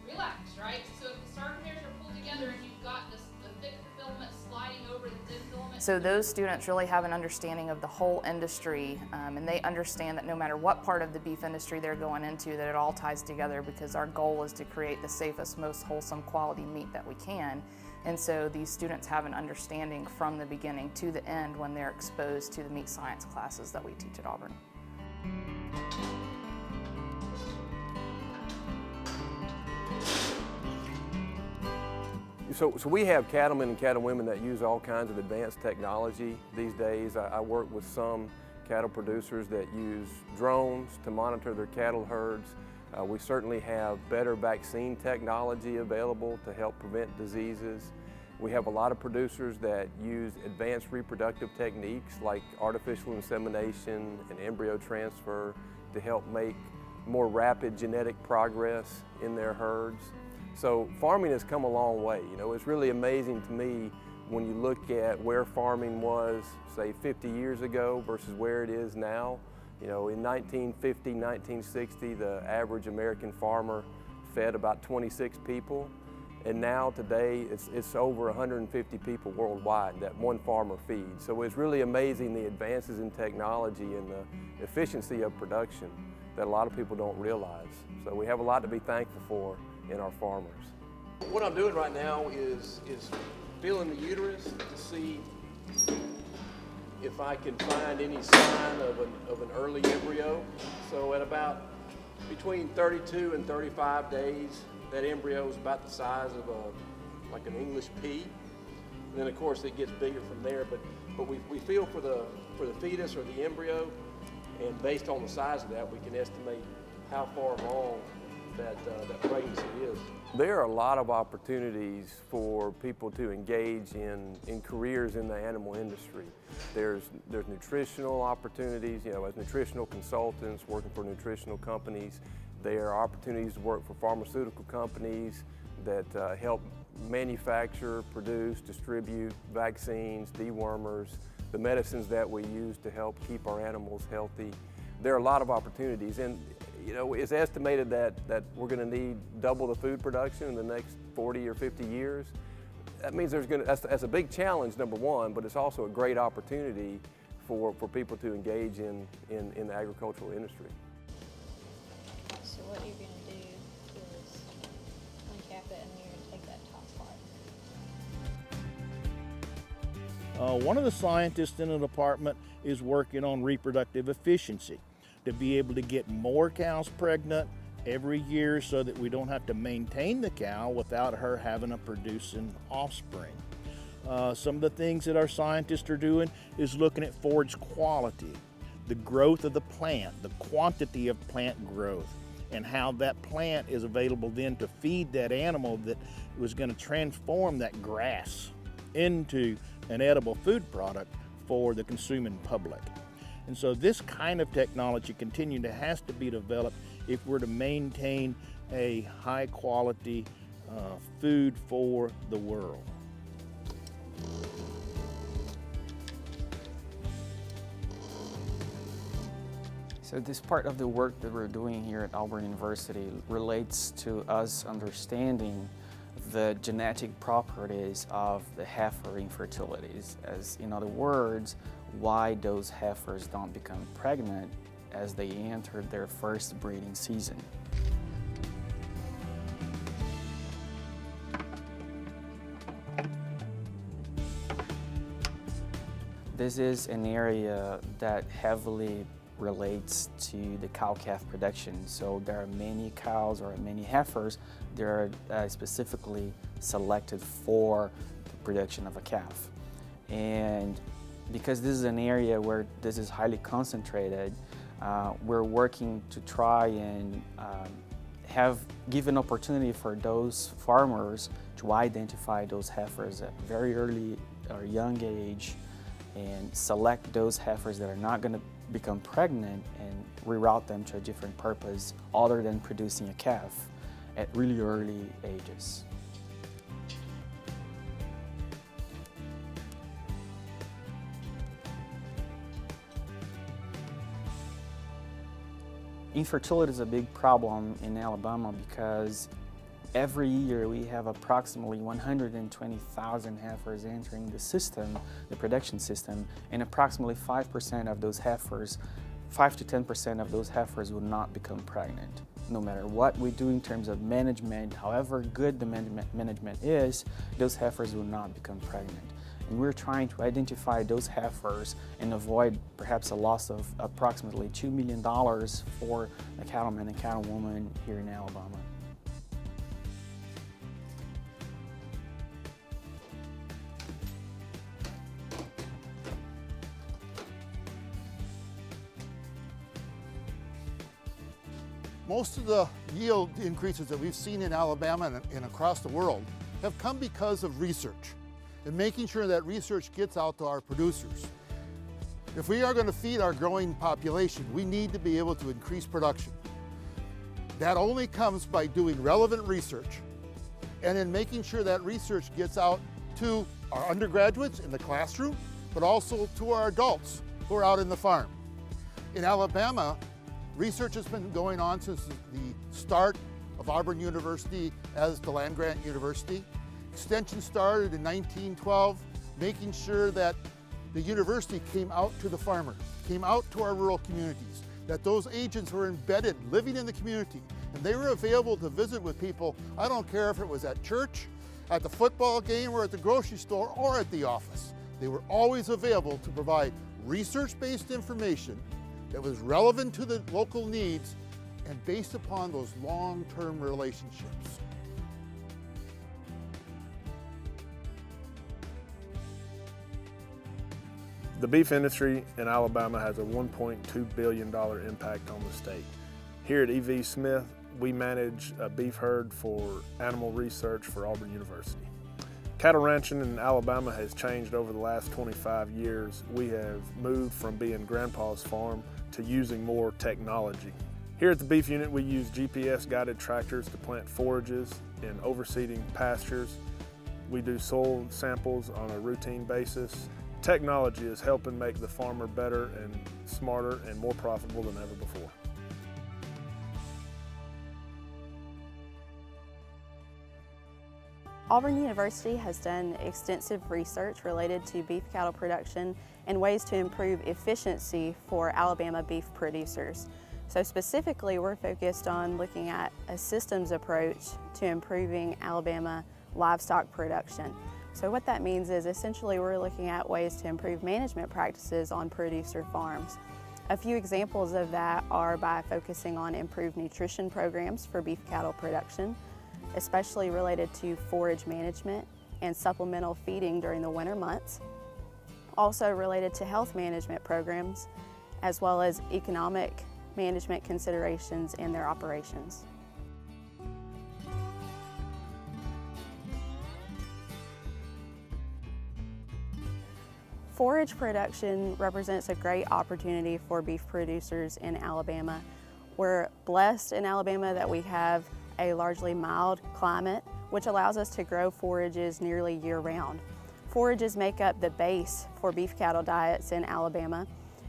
Relax, right? So if the sarcomeres are pulled together and you've got the thick filament sliding over the thin filament. So those students really have an understanding of the whole industry, and they understand that no matter what part of the beef industry they're going into, that it all ties together, because our goal is to create the safest, most wholesome quality meat that we can. And so these students have an understanding from the beginning to the end when they're exposed to the meat science classes that we teach at Auburn. So we have cattlemen and cattlewomen that use all kinds of advanced technology these days. I work with some cattle producers that use drones to monitor their cattle herds. We certainly have better vaccine technology available to help prevent diseases. We have a lot of producers that use advanced reproductive techniques like artificial insemination and embryo transfer to help make more rapid genetic progress in their herds. So farming has come a long way. You know, it's really amazing to me when you look at where farming was, say, 50 years ago versus where it is now. You know, in 1950, 1960, the average American farmer fed about 26 people. And now today, it's over 150 people worldwide that one farmer feeds. So it's really amazing the advances in technology and the efficiency of production that a lot of people don't realize. So we have a lot to be thankful for in our farmers. What I'm doing right now is feeling the uterus to see if I can find any sign of an early embryo. So at about between 32 and 35 days, that embryo is about the size of like an English pea. And then of course it gets bigger from there, but we feel for the fetus or the embryo, and based on the size of that, we can estimate how far along that pregnancy is. There are a lot of opportunities for people to engage in careers in the animal industry. There's nutritional opportunities, as nutritional consultants working for nutritional companies. There are opportunities to work for pharmaceutical companies that help manufacture, produce, distribute vaccines, dewormers, the medicines that we use to help keep our animals healthy. There are a lot of opportunities, and it's estimated that we're going to need double the food production in the next 40 or 50 years. That means that's a big challenge, number one, but it's also a great opportunity for people to engage in the agricultural industry. So what you're going to do is uncap it, and you're going to take that top part. One of the scientists in the department is working on reproductive efficiency to be able to get more cows pregnant every year so that we don't have to maintain the cow without her having to produce an offspring. Some of the things that our scientists are doing is looking at forage quality, the growth of the plant, the quantity of plant growth, and how that plant is available then to feed that animal that was going to transform that grass into an edible food product for the consuming public. And so this kind of technology has to be developed if we're to maintain a high quality food for the world. So this part of the work that we're doing here at Auburn University relates to us understanding the genetic properties of the heifer infertilities, as in other words, why those heifers don't become pregnant as they enter their first breeding season. This is an area that heavily relates to the cow-calf production. So there are many cows or many heifers that are specifically selected for the production of a calf. And because this is an area where this is highly concentrated, we're working to try and give an opportunity for those farmers to identify those heifers at very early or young age and select those heifers that are not going to become pregnant and reroute them to a different purpose other than producing a calf at really early ages. Infertility is a big problem in Alabama because every year we have approximately 120,000 heifers entering the system, the production system, and approximately 5% of those heifers, 5 to 10% of those heifers will not become pregnant. No matter what we do in terms of management, however good the management is, those heifers will not become pregnant. And we're trying to identify those heifers and avoid perhaps a loss of approximately $2 million for a cattleman and cattlewoman here in Alabama. Most of the yield increases that we've seen in Alabama and across the world have come because of research and making sure that research gets out to our producers. If we are going to feed our growing population, we need to be able to increase production. That only comes by doing relevant research and then making sure that research gets out to our undergraduates in the classroom, but also to our adults who are out in the farm. In Alabama, research has been going on since the start of Auburn University as the land-grant university. Extension started in 1912, making sure that the university came out to the farmer, came out to our rural communities, that those agents were embedded, living in the community, and they were available to visit with people. I don't care if it was at church, at the football game, or at the grocery store, or at the office. They were always available to provide research-based information that was relevant to the local needs and based upon those long-term relationships. The beef industry in Alabama has a $1.2 billion impact on the state. Here at E.V. Smith, we manage a beef herd for animal research for Auburn University. Cattle ranching in Alabama has changed over the last 25 years. We have moved from being grandpa's farm to using more technology. Here at the beef unit, we use GPS-guided tractors to plant forages in overseeding pastures. We do soil samples on a routine basis. Technology is helping make the farmer better and smarter and more profitable than ever before. Auburn University has done extensive research related to beef cattle production and ways to improve efficiency for Alabama beef producers. So specifically, we're focused on looking at a systems approach to improving Alabama livestock production. So what that means is essentially we're looking at ways to improve management practices on producer farms. A few examples of that are by focusing on improved nutrition programs for beef cattle production, especially related to forage management and supplemental feeding during the winter months. Also related to health management programs, as well as economic management considerations in their operations. Forage production represents a great opportunity for beef producers in Alabama. We're blessed in Alabama that we have a largely mild climate, which allows us to grow forages nearly year-round. Forages make up the base for beef cattle diets in Alabama,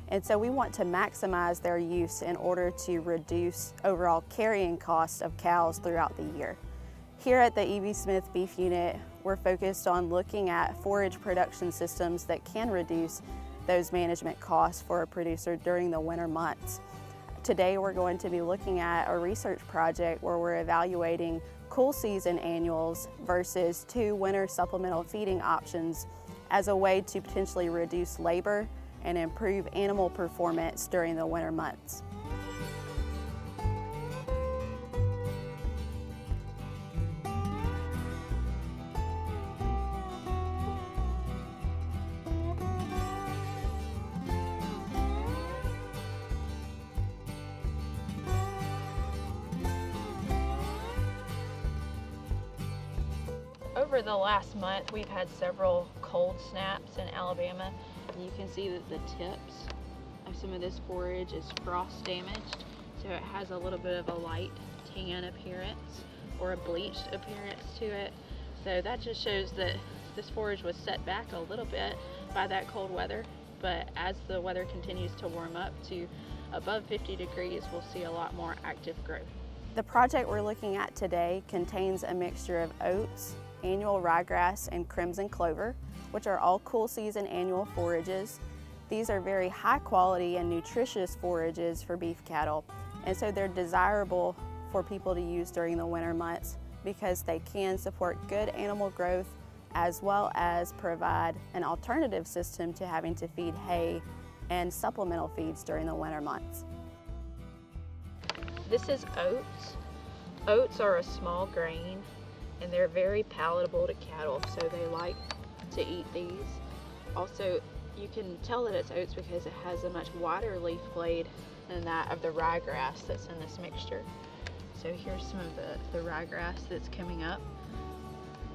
and so we want to maximize their use in order to reduce overall carrying costs of cows throughout the year. Here at the E.B. Smith Beef Unit, we're focused on looking at forage production systems that can reduce those management costs for a producer during the winter months. Today we're going to be looking at a research project where we're evaluating cool season annuals versus 2 winter supplemental feeding options as a way to potentially reduce labor and improve animal performance during the winter months. Over the last month, we've had several cold snaps in Alabama. You can see that the tips of some of this forage is frost damaged, so it has a little bit of a light tan appearance or a bleached appearance to it. So that just shows that this forage was set back a little bit by that cold weather, but as the weather continues to warm up to above 50 degrees, we'll see a lot more active growth. The project we're looking at today contains a mixture of oats, annual ryegrass, and crimson clover, which are all cool season annual forages. These are very high quality and nutritious forages for beef cattle, and so they're desirable for people to use during the winter months because they can support good animal growth as well as provide an alternative system to having to feed hay and supplemental feeds during the winter months. This is oats. Oats are a small grain and they're very palatable to cattle, so they like to eat these. Also, you can tell that it's oats because it has a much wider leaf blade than that of the ryegrass that's in this mixture. So here's some of the ryegrass that's coming up.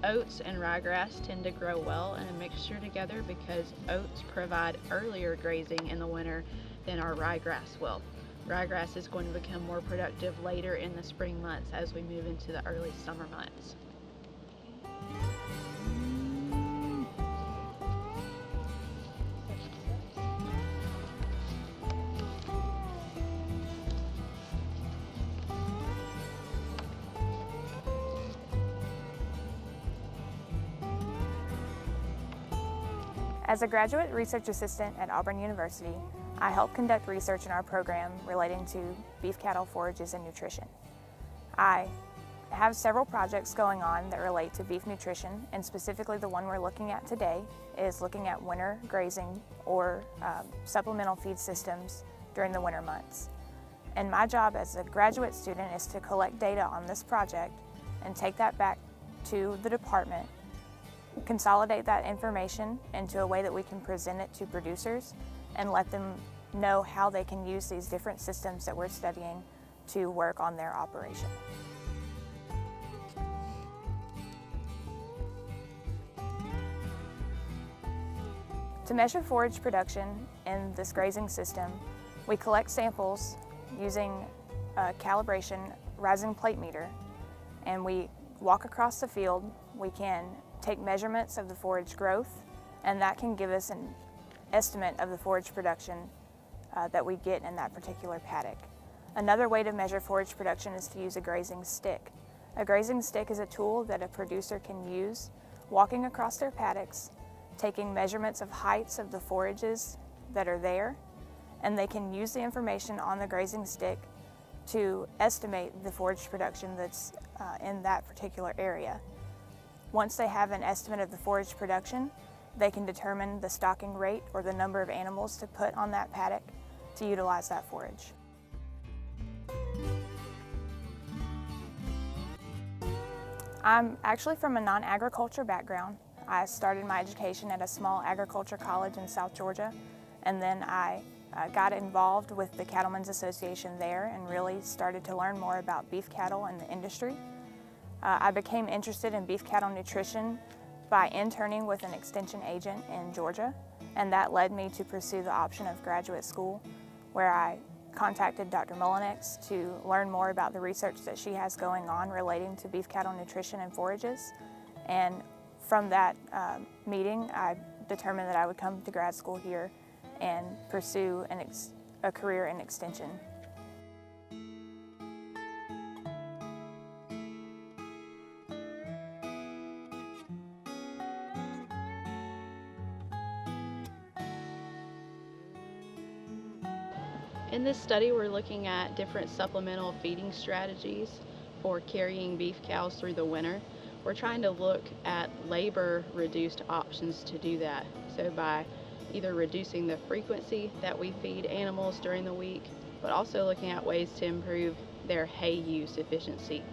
Oats and ryegrass tend to grow well in a mixture together because oats provide earlier grazing in the winter than our ryegrass will. Ryegrass is going to become more productive later in the spring months as we move into the early summer months. As a graduate research assistant at Auburn University, I help conduct research in our program relating to beef cattle forages and nutrition. I have several projects going on that relate to beef nutrition, and specifically the one we're looking at today is looking at winter grazing or supplemental feed systems during the winter months. And my job as a graduate student is to collect data on this project and take that back to the department, consolidate that information into a way that we can present it to producers and let them know how they can use these different systems that we're studying to work on their operation. To measure forage production in this grazing system, we collect samples using a calibration rising plate meter, and we walk across the field. We can take measurements of the forage growth, and that can give us an estimate of the forage production that we get in that particular paddock. Another way to measure forage production is to use a grazing stick. A grazing stick is a tool that a producer can use walking across their paddocks, taking measurements of heights of the forages that are there, and they can use the information on the grazing stick to estimate the forage production that's in that particular area. Once they have an estimate of the forage production, they can determine the stocking rate or the number of animals to put on that paddock to utilize that forage. I'm actually from a non-agriculture background. I started my education at a small agriculture college in South Georgia, and then I got involved with the Cattlemen's Association there and really started to learn more about beef cattle and the industry. I became interested in beef cattle nutrition by interning with an extension agent in Georgia, and that led me to pursue the option of graduate school, where I contacted Dr. Mullinex to learn more about the research that she has going on relating to beef cattle nutrition and forages. And from that meeting, I determined that I would come to grad school here and pursue a career in extension. In this study, we're looking at different supplemental feeding strategies for carrying beef cows through the winter. We're trying to look at labor-reduced options to do that. So by either reducing the frequency that we feed animals during the week, but also looking at ways to improve their hay use efficiency.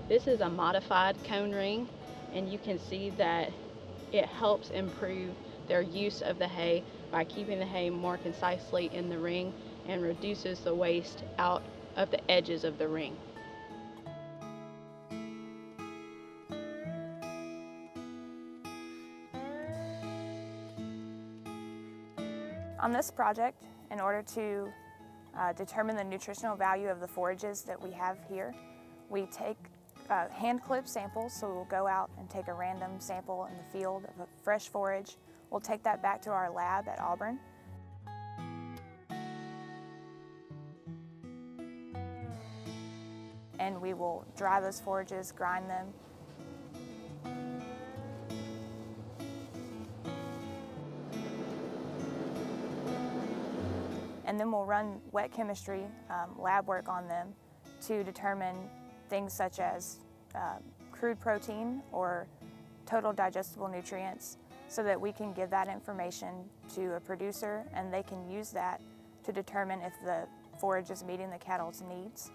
This is a modified cone ring, and you can see that it helps improve their use of the hay by keeping the hay more concisely in the ring and reduces the waste out of the edges of the ring. On this project, in order to determine the nutritional value of the forages that we have here, we take hand clip samples, so we'll go out and take a random sample in the field of a fresh forage. We'll take that back to our lab at Auburn. And we will dry those forages, grind them. And then we'll run wet chemistry lab work on them to determine things such as crude protein or total digestible nutrients, so that we can give that information to a producer and they can use that to determine if the forage is meeting the cattle's needs.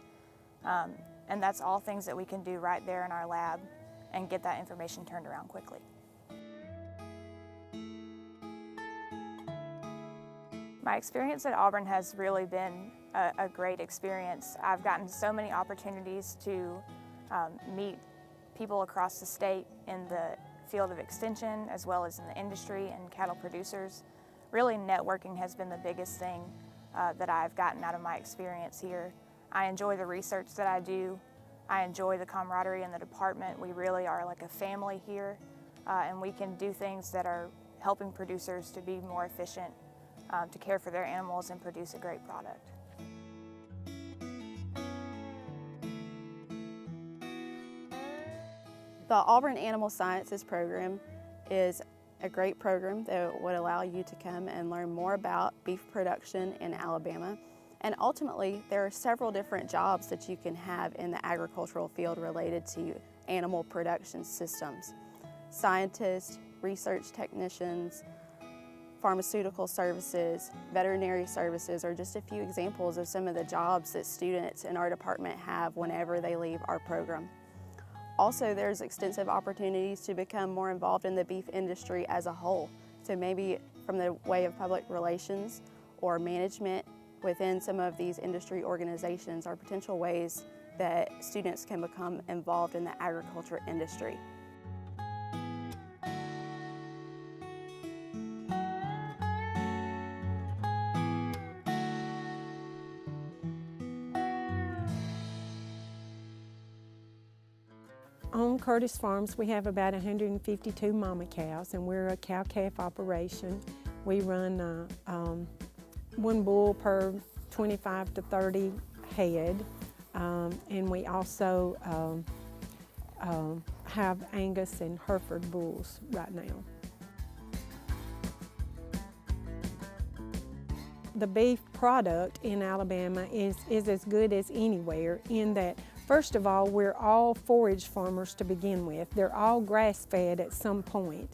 And that's all things that we can do right there in our lab and get that information turned around quickly. My experience at Auburn has really been a great experience. I've gotten so many opportunities to meet people across the state in the field of extension as well as in the industry and cattle producers. Really, networking has been the biggest thing that I've gotten out of my experience here. I enjoy the research that I do. I enjoy the camaraderie in the department. We really are like a family here, and we can do things that are helping producers to be more efficient, to care for their animals and produce a great product. The Auburn Animal Sciences program is a great program that would allow you to come and learn more about beef production in Alabama. And ultimately, there are several different jobs that you can have in the agricultural field related to animal production systems. Scientists, research technicians, pharmaceutical services, veterinary services are just a few examples of some of the jobs that students in our department have whenever they leave our program. Also, there's extensive opportunities to become more involved in the beef industry as a whole. So maybe from the way of public relations or management within some of these industry organizations are potential ways that students can become involved in the agriculture industry. On Curtis Farms, we have about 152 mama cows, and we're a cow-calf operation. We run one bull per 25 to 30 head, and we also have Angus and Hereford bulls right now. The beef product in Alabama is as good as anywhere in that, first of all, we're all forage farmers to begin with. They're all grass-fed at some point.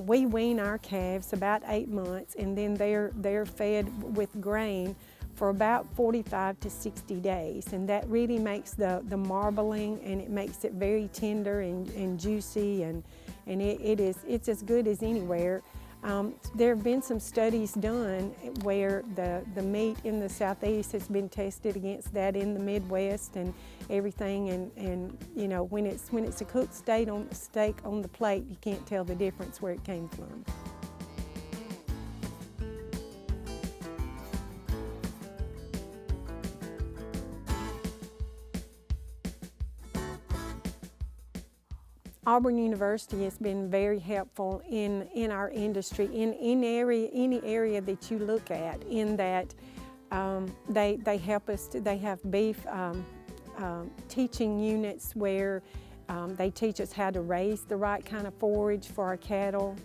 We wean our calves about 8 months, and then they're fed with grain for about 45 to 60 days, and that really makes the marbling, and it makes it very tender and juicy, and it's as good as anywhere. There have been some studies done where the meat in the Southeast has been tested against that in the Midwest and everything, and you know, when it's a cooked steak on the plate, you can't tell the difference where it came from. Auburn University has been very helpful in our industry, in any area that you look at, in that they help us. They have beef teaching units where they teach us how to raise the right kind of forage for our cattle.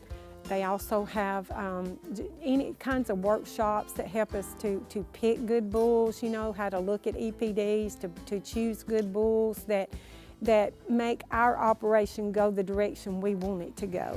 They also have any kinds of workshops that help us to pick good bulls, you know, how to look at EPDs, to choose good bulls that make our operation go the direction we want it to go.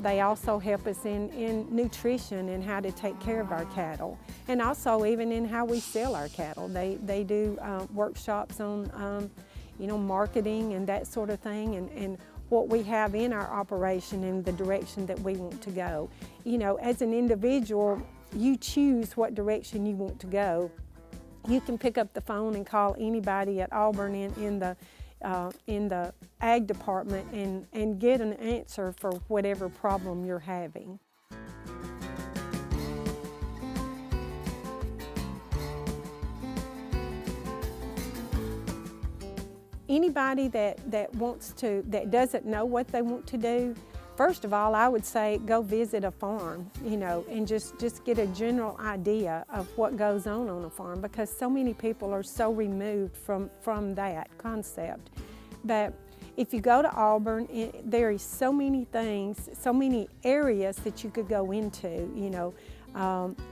They also help us in nutrition and how to take care of our cattle, and also even in how we sell our cattle. They do workshops on you know, marketing and that sort of thing, and what we have in our operation and the direction that we want to go. You know, as an individual, you choose what direction you want to go. You can pick up the phone and call anybody at Auburn in the ag department and get an answer for whatever problem you're having. Anybody that doesn't know what they want to do, first of all, I would say go visit a farm, you know, and just get a general idea of what goes on a farm, because so many people are so removed from that concept. But if you go to Auburn, there is so many things, so many areas that you could go into, you know.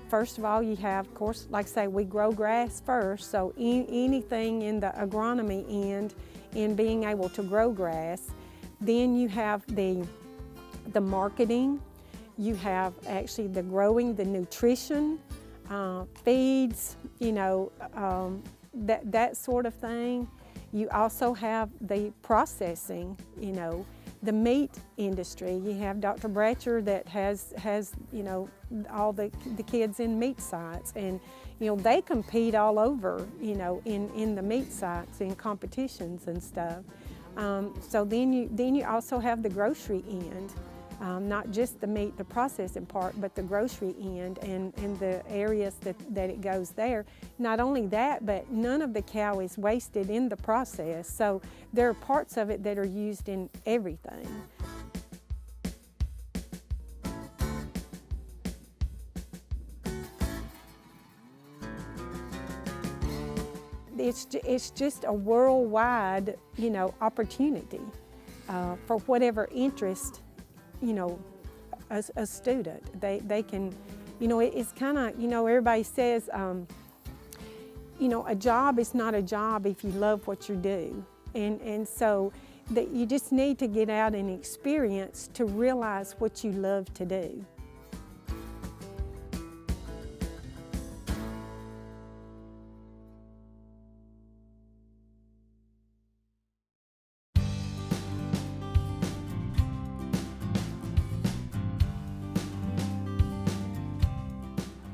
First of all, you have, of course, like I say, we grow grass first, so anything in the agronomy end in being able to grow grass. Then you have the marketing, you have actually the growing, the nutrition, feeds, you know, that sort of thing. You also have the processing, you know, the meat industry. You have Dr. Bratcher that has you know, all the kids in meat sites, and you know, they compete all over, you know, in the meat sites, in competitions and stuff. So then you also have the grocery end, not just the meat, the processing part, but the grocery end and the areas that it goes there. Not only that, but none of the cow is wasted in the process, so there are parts of it that are used in everything. It's just a worldwide, you know, opportunity for whatever interest, you know, a student. They can, you know, it's kind of, you know, everybody says, you know, a job is not a job if you love what you do. And so that you just need to get out and experience to realize what you love to do.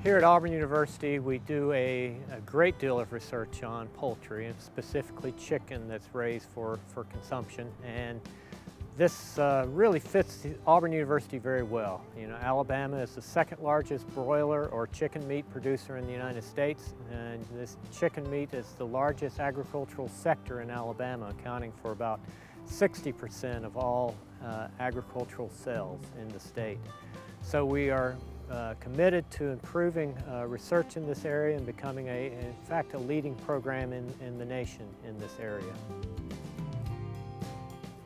Here at Auburn University, we do a great deal of research on poultry, and specifically chicken that's raised for consumption. And this really fits Auburn University very well. You know, Alabama is the second largest broiler or chicken meat producer in the United States, and this chicken meat is the largest agricultural sector in Alabama, accounting for about 60% of all agricultural sales in the state. So we are committed to improving research in this area and becoming in fact, a leading program in the nation in this area.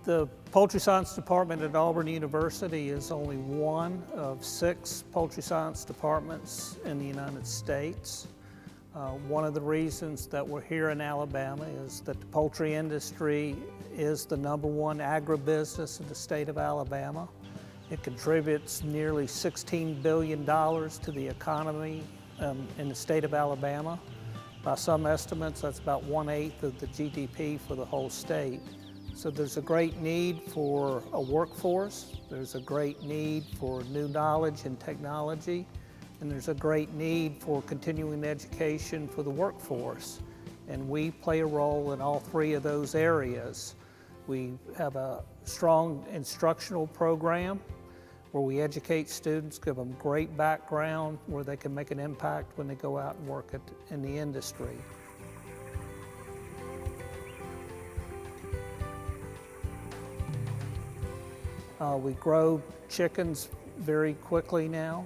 The Poultry Science Department at Auburn University is only one of 6 poultry science departments in the United States. One of the reasons that we're here in Alabama is that the poultry industry is the #1 agribusiness in the state of Alabama. It contributes nearly $16 billion to the economy in the state of Alabama. By some estimates, that's about 1/8 of the GDP for the whole state. So there's a great need for a workforce, there's a great need for new knowledge and technology, and there's a great need for continuing education for the workforce. And we play a role in all 3 of those areas. We have a strong instructional program where we educate students, give them great background where they can make an impact when they go out and work in the industry. We grow chickens very quickly now.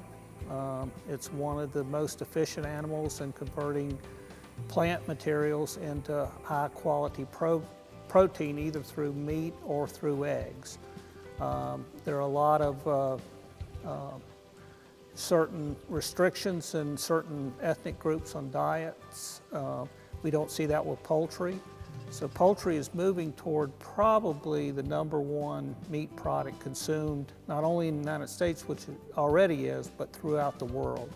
It's one of the most efficient animals in converting plant materials into high quality protein, either through meat or through eggs. There are a lot of certain restrictions in certain ethnic groups on diets. We don't see that with poultry. So poultry is moving toward probably the #1 meat product consumed, not only in the United States, which it already is, but throughout the world.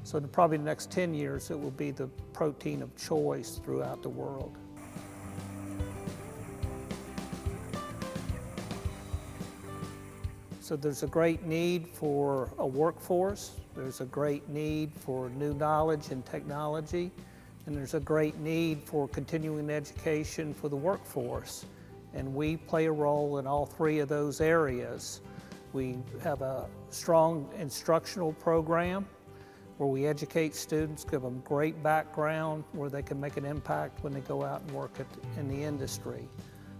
So in probably the next 10 years, it will be the protein of choice throughout the world. So there's a great need for a workforce, there's a great need for new knowledge and technology, and there's a great need for continuing education for the workforce. And we play a role in all 3 of those areas. We have a strong instructional program where we educate students, give them great background where they can make an impact when they go out and work in the industry.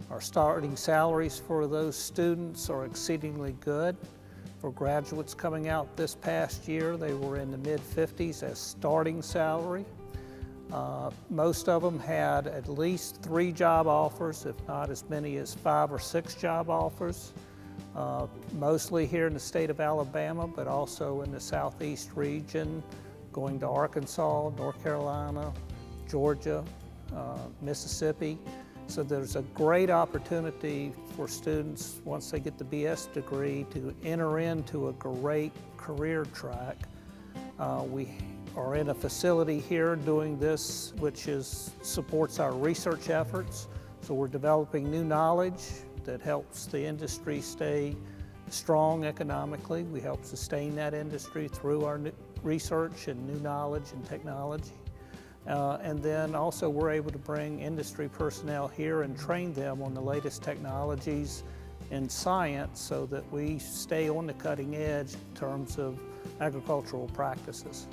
Our starting salaries for those students are exceedingly good. For graduates coming out this past year, they were in the mid-50s as starting salary. Most of them had at least 3 job offers, if not as many as 5 or 6 job offers, mostly here in the state of Alabama, but also in the southeast region, going to Arkansas, North Carolina, Georgia, Mississippi. So there's a great opportunity for students, once they get the BS degree, to enter into a great career track. We are in a facility here doing this, which supports our research efforts. So we're developing new knowledge that helps the industry stay strong economically. We help sustain that industry through our research and new knowledge and technology. And then also we're able to bring industry personnel here and train them on the latest technologies and science so that we stay on the cutting edge in terms of agricultural practices.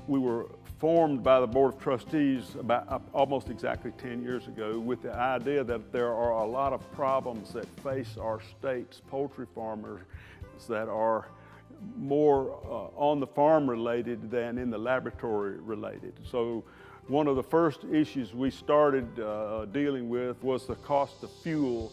We were formed by the Board of Trustees about almost exactly 10 years ago with the idea that there are a lot of problems that face our state's poultry farmers that are more on the farm related than in the laboratory related. So one of the first issues we started dealing with was the cost of fuel.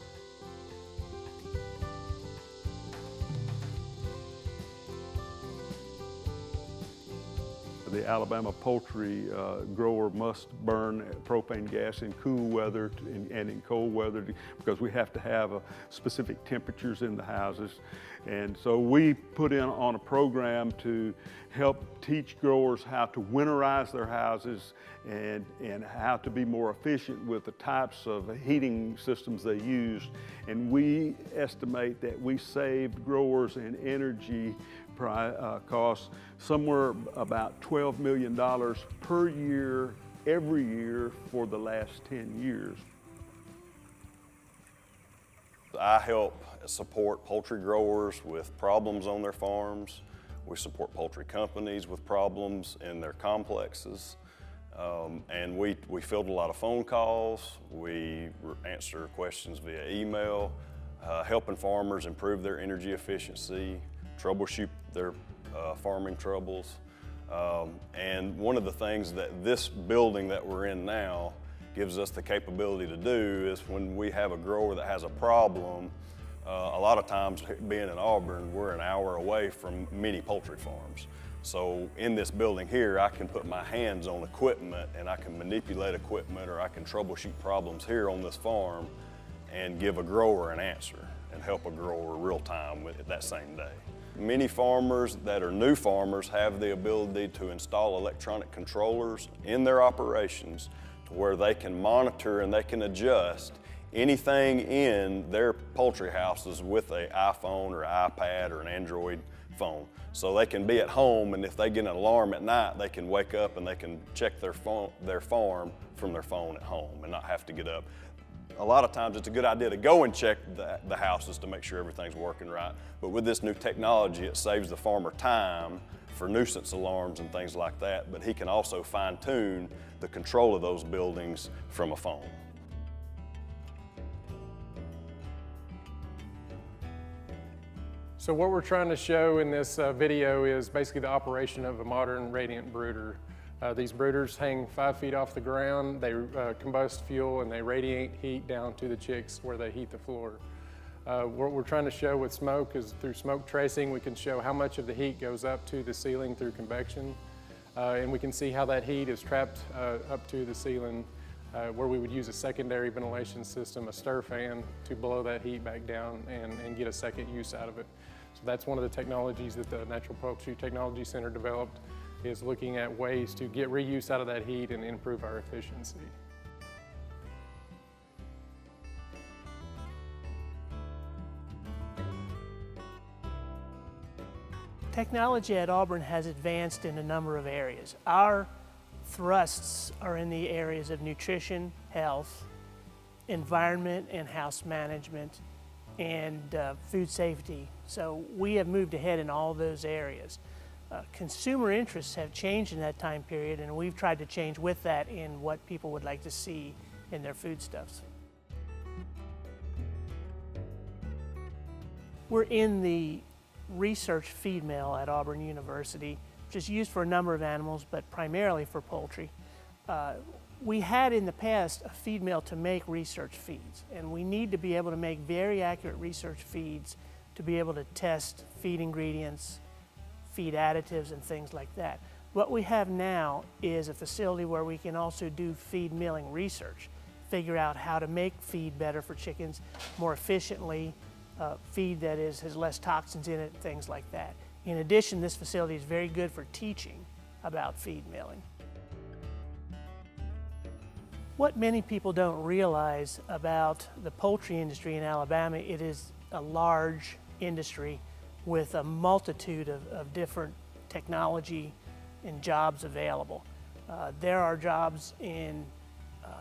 The Alabama poultry grower must burn propane gas in cool weather and in cold weather because we have to have specific temperatures in the houses. And so we put on a program to help teach growers how to winterize their houses and how to be more efficient with the types of heating systems they used. And we estimate that we saved growers in energy costs somewhere about $12 million per year, every year for the last 10 years. I help support poultry growers with problems on their farms. We support poultry companies with problems in their complexes. And we field a lot of phone calls. We answer questions via email, helping farmers improve their energy efficiency, troubleshoot their farming troubles. And one of the things that this building that we're in now gives us the capability to do is when we have a grower that has a problem, a lot of times being in Auburn, we're an hour away from many poultry farms. So in this building here, I can put my hands on equipment and I can manipulate equipment, or I can troubleshoot problems here on this farm and give a grower an answer and help a grower real time with it that same day. Many farmers that are new farmers have the ability to install electronic controllers in their operations to where they can monitor and they can adjust anything in their poultry houses with an iPhone or iPad or an Android phone. So they can be at home, and if they get an alarm at night, they can wake up and they can check their farm from their phone at home and not have to get up. A lot of times it's a good idea to go and check the houses to make sure everything's working right. But with this new technology, it saves the farmer time for nuisance alarms and things like that, but he can also fine-tune the control of those buildings from a phone. So what we're trying to show in this video is basically the operation of a modern radiant brooder. These brooders hang 5 feet off the ground, they combust fuel, and they radiate heat down to the chicks where they heat the floor. What we're trying to show with smoke is through smoke tracing, we can show how much of the heat goes up to the ceiling through convection. And we can see how that heat is trapped up to the ceiling, where we would use a secondary ventilation system, a stir fan, to blow that heat back down and get a second use out of it. So that's one of the technologies that the Natural Poultry Technology Center developed, is looking at ways to get reuse out of that heat and improve our efficiency. Technology at Auburn has advanced in a number of areas. Our thrusts are in the areas of nutrition, health, environment and house management, and food safety. So we have moved ahead in all those areas. Consumer interests have changed in that time period, and we've tried to change with that in what people would like to see in their foodstuffs. We're in the research feed mill at Auburn University, which is used for a number of animals, but primarily for poultry. We had in the past a feed mill to make research feeds, and we need to be able to make very accurate research feeds to be able to test feed ingredients, feed additives, and things like that. What we have now is a facility where we can also do feed milling research, figure out how to make feed better for chickens more efficiently, feed that has less toxins in it, things like that. In addition, this facility is very good for teaching about feed milling. What many people don't realize about the poultry industry in Alabama, it is a large industry with a multitude of different technology and jobs available. There are jobs in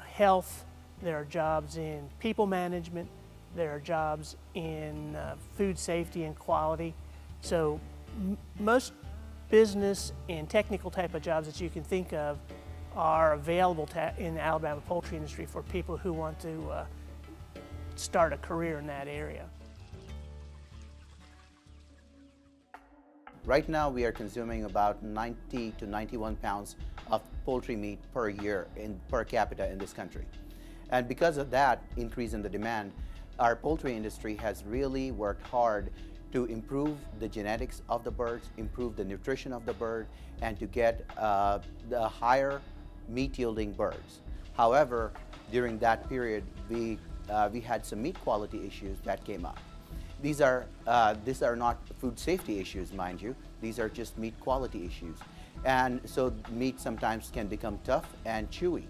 health, there are jobs in people management, there are jobs in food safety and quality. So most business and technical type of jobs that you can think of are available in the Alabama poultry industry for people who want to start a career in that area. Right now we are consuming about 90 to 91 pounds of poultry meat per year per capita in this country. And because of that increase in the demand, our poultry industry has really worked hard to improve the genetics of the birds, improve the nutrition of the bird, and to get the higher meat yielding birds. However, during that period, we had some meat quality issues that came up. These are not food safety issues, mind you. These are just meat quality issues. And so meat sometimes can become tough and chewy.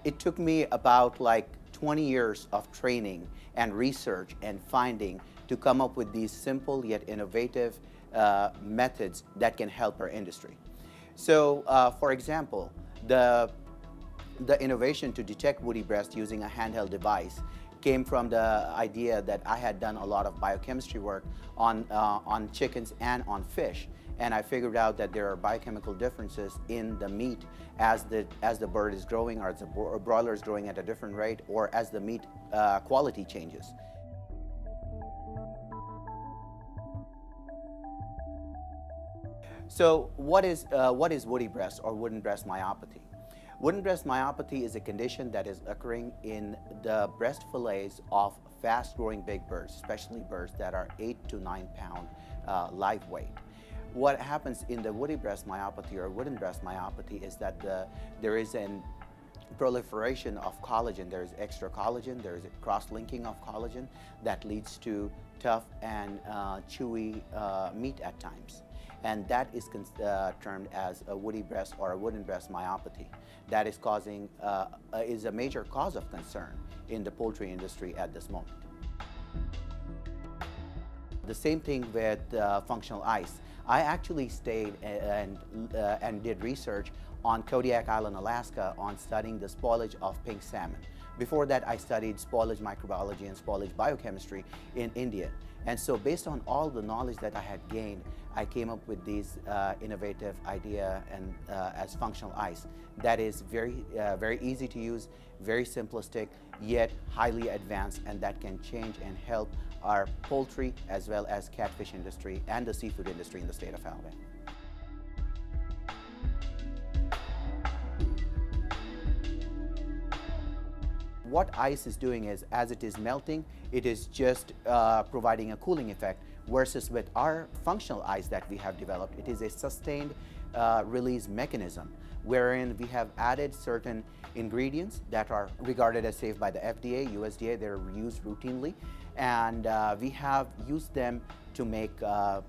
It took me about like 20 years of training and research and finding to come up with these simple yet innovative methods that can help our industry. So, for example, the innovation to detect woody breast using a handheld device came from the idea that I had done a lot of biochemistry work on chickens and on fish. And I figured out that there are biochemical differences in the meat as the bird is growing, or as the broiler is growing at a different rate, or as the meat quality changes. So what is woody breast or wooden breast myopathy? Wooden breast myopathy is a condition that is occurring in the breast fillets of fast-growing big birds, especially birds that are 8 to 9 pound live weight. What happens in the woody breast myopathy or wooden breast myopathy is that there is an proliferation of collagen. There is extra collagen, there is a cross-linking of collagen that leads to tough and chewy meat at times. And that is termed as a woody breast or a wooden breast myopathy. That is is a major cause of concern in the poultry industry at this moment. The same thing with functional ice. I actually stayed and did research on Kodiak Island, Alaska, on studying the spoilage of pink salmon. Before that, I studied spoilage microbiology and spoilage biochemistry in India. And so based on all the knowledge that I had gained, I came up with these innovative idea and as functional ice that is very easy to use, very simplistic, yet highly advanced, and that can change and help our poultry as well as catfish industry and the seafood industry in the state of Alabama. What ice is doing is, as it is melting, it is just providing a cooling effect, versus with our functional ice that we have developed, it is a sustained release mechanism, wherein we have added certain ingredients that are regarded as safe by the FDA, USDA. They're used routinely, and we have used them to make a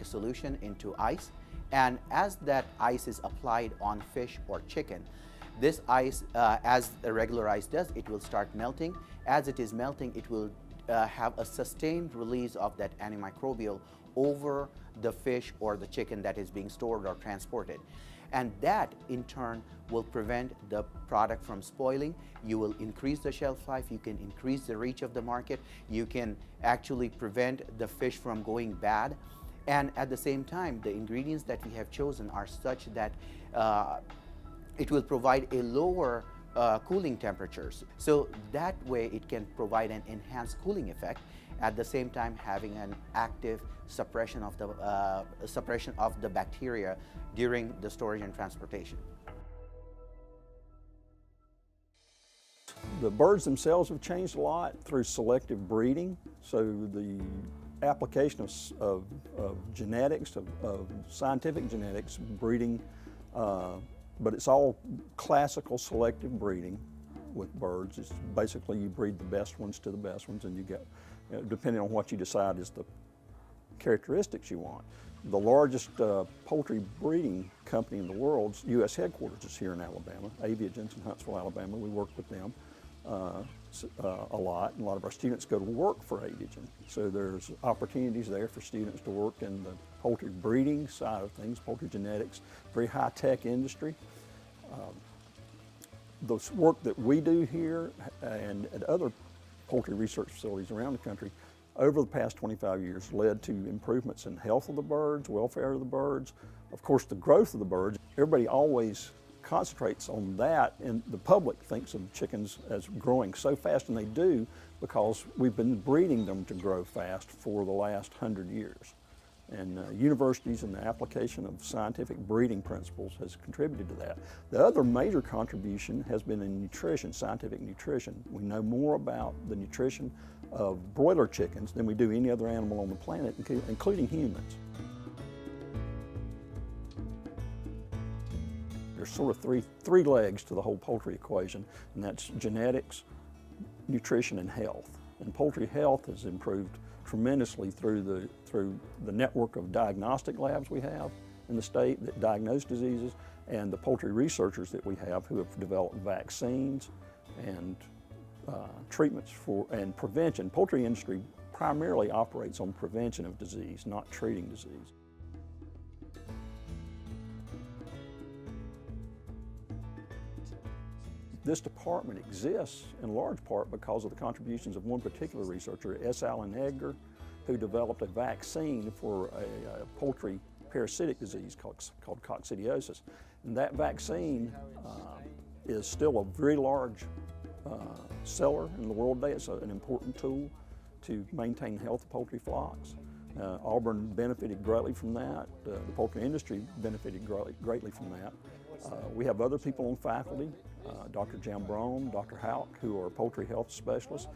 solution into ice. And as that ice is applied on fish or chicken, this ice, as a regular ice does, it will start melting. As it is melting, it will have a sustained release of that antimicrobial over the fish or the chicken that is being stored or transported. And that, in turn, will prevent the product from spoiling. You will increase the shelf life, you can increase the reach of the market, you can actually prevent the fish from going bad. And at the same time, the ingredients that we have chosen are such that it will provide a lower cooling temperatures. So that way it can provide an enhanced cooling effect, at the same time having an active suppression of the bacteria during the storage and transportation. The birds themselves have changed a lot through selective breeding. So the application of genetics, of scientific genetics, breeding, but it's all classical selective breeding with birds. It's basically you breed the best ones to the best ones, and you get, depending on what you decide is the characteristics you want. The largest poultry breeding company in the world's U.S. headquarters is here in Alabama, Aviagens in Huntsville, Alabama. We work with them a lot, and a lot of our students go to work for Aviagen. So there's opportunities there for students to work in the poultry breeding side of things, poultry genetics, very high-tech industry. The work that we do here and at other poultry research facilities around the country over the past 25 years led to improvements in health of the birds, welfare of the birds, of course the growth of the birds. Everybody always concentrates on that, and the public thinks of chickens as growing so fast, and they do because we've been breeding them to grow fast for the last 100 years. And universities and the application of scientific breeding principles has contributed to that. The other major contribution has been in nutrition, scientific nutrition. We know more about the nutrition of broiler chickens than we do any other animal on the planet, including humans. There's sort of three legs to the whole poultry equation, and that's genetics, nutrition, and health. And poultry health has improved tremendously through the network of diagnostic labs we have in the state that diagnose diseases, and the poultry researchers that we have who have developed vaccines and treatments and prevention. Poultry industry primarily operates on prevention of disease, not treating disease. This department exists in large part because of the contributions of one particular researcher, S. Allen Edgar, who developed a vaccine for a poultry parasitic disease called coccidiosis. And that vaccine is still a very large seller in the world today. It's an important tool to maintain the health of poultry flocks. Auburn benefited greatly from that. The poultry industry benefited greatly from that. We have other people on faculty, Dr. Jambrone, Dr. Houck, who are poultry health specialists.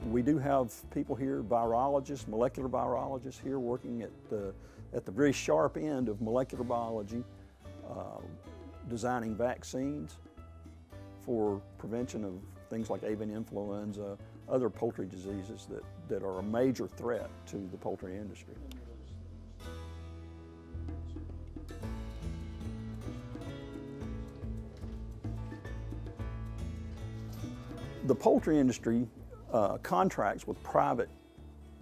We do have people here, virologists, molecular biologists here working at the very sharp end of molecular biology, designing vaccines for prevention of things like avian influenza, other poultry diseases that are a major threat to the poultry industry. The poultry industry contracts with private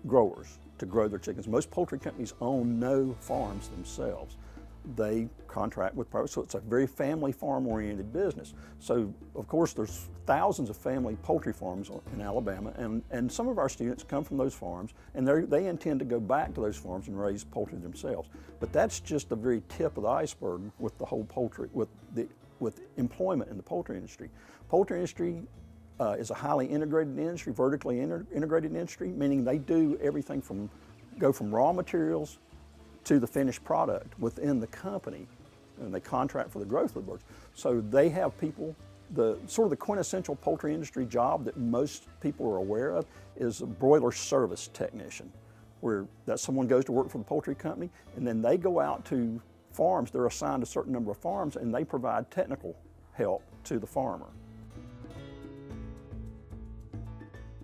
growers to grow their chickens. Most poultry companies own no farms themselves. They contract with private, so it's a very family farm-oriented business. So, of course, there's thousands of family poultry farms in Alabama, and some of our students come from those farms, and they intend to go back to those farms and raise poultry themselves. But that's just the very tip of the iceberg with the whole poultry, with employment in the poultry industry. Poultry industry is a highly integrated industry, vertically integrated industry, meaning they do everything go from raw materials to the finished product within the company, and they contract for the growth of the birds. So they have people, the quintessential poultry industry job that most people are aware of is a broiler service technician, where someone goes to work for the poultry company, and then they go out to farms. They're assigned a certain number of farms, and they provide technical help to the farmer.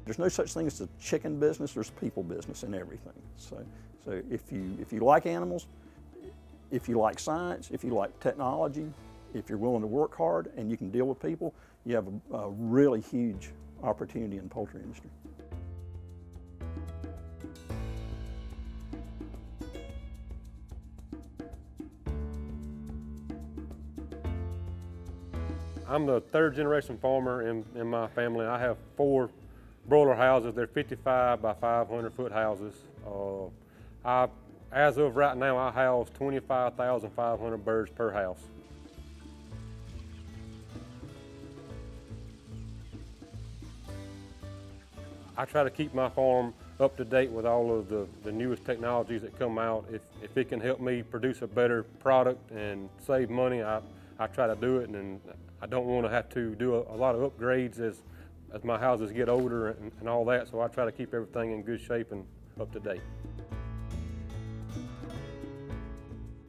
There's no such thing as a chicken business. There's people business in everything. So if you like animals, if you like science, if you like technology, if you're willing to work hard and you can deal with people, you have a really huge opportunity in the poultry industry. I'm the third generation farmer in my family. I have 4 broiler houses. They're 55 by 500 foot houses. As of right now, I house 25,500 birds per house. I try to keep my farm up to date with all of the newest technologies that come out. If it can help me produce a better product and save money, I try to do it, and I don't want to have to do a lot of upgrades as my houses get older and all that, so I try to keep everything in good shape and up to date.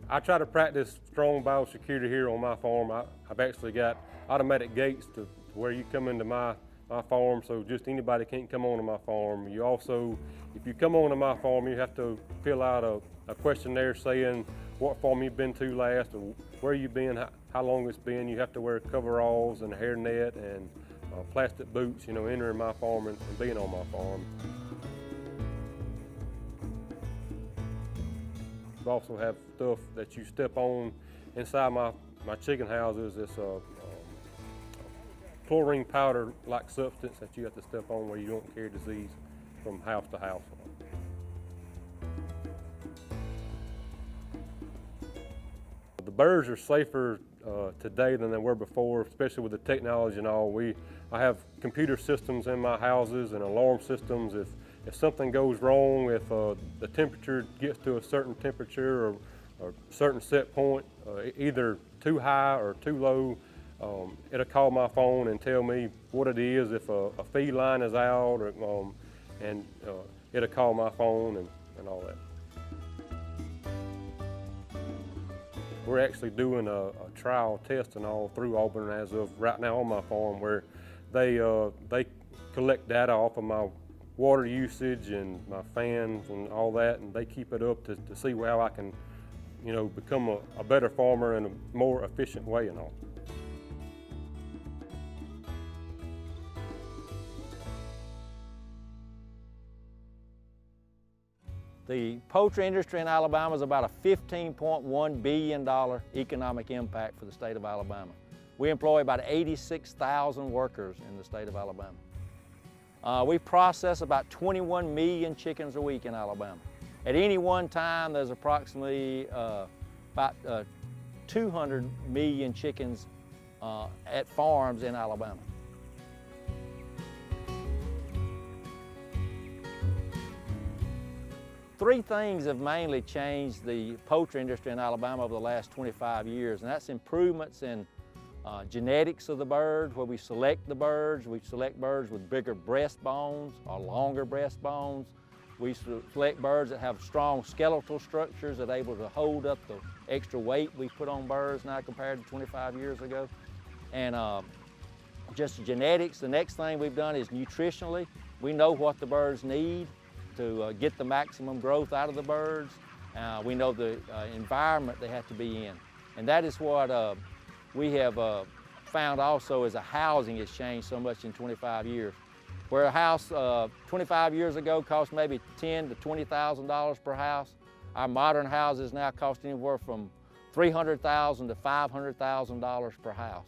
I try to practice strong biosecurity here on my farm. I've actually got automatic gates to where you come into my farm, so just anybody can't come onto my farm. You also, if you come onto my farm, you have to fill out a questionnaire saying what farm you've been to last, or where you've been, how long it's been. You have to wear coveralls and a hairnet and plastic boots, entering my farm and being on my farm. We also have stuff that you step on inside my chicken houses. It's a chlorine powder-like substance that you have to step on where you don't carry disease from house to house. The birds are safer today than they were before, especially with the technology and all. I have computer systems in my houses and alarm systems. If something goes wrong, if the temperature gets to a certain temperature or a certain set point, either too high or too low, it'll call my phone and tell me what it is. If a feed line is out, and it'll call my phone and all that. We're actually doing a trial testing all through Auburn as of right now on my farm, where they collect data off of my water usage and my fans and all that, and they keep it up to see how I can, become a better farmer in a more efficient way and all. The poultry industry in Alabama is about a $15.1 billion economic impact for the state of Alabama. We employ about 86,000 workers in the state of Alabama. We process about 21 million chickens a week in Alabama. At any one time, there's approximately about 200 million chickens at farms in Alabama. Three things have mainly changed the poultry industry in Alabama over the last 25 years, and that's improvements in genetics of the birds, where we select the birds. We select birds with bigger breast bones or longer breast bones. We select birds that have strong skeletal structures that are able to hold up the extra weight we put on birds now compared to 25 years ago. And just genetics, the next thing we've done is nutritionally. We know what the birds need to get the maximum growth out of the birds. We know the environment they have to be in. And that is what we have found also as a housing has changed so much in 25 years. Where a house 25 years ago cost maybe $10,000 to $20,000 per house, our modern houses now cost anywhere from $300,000 to $500,000 per house.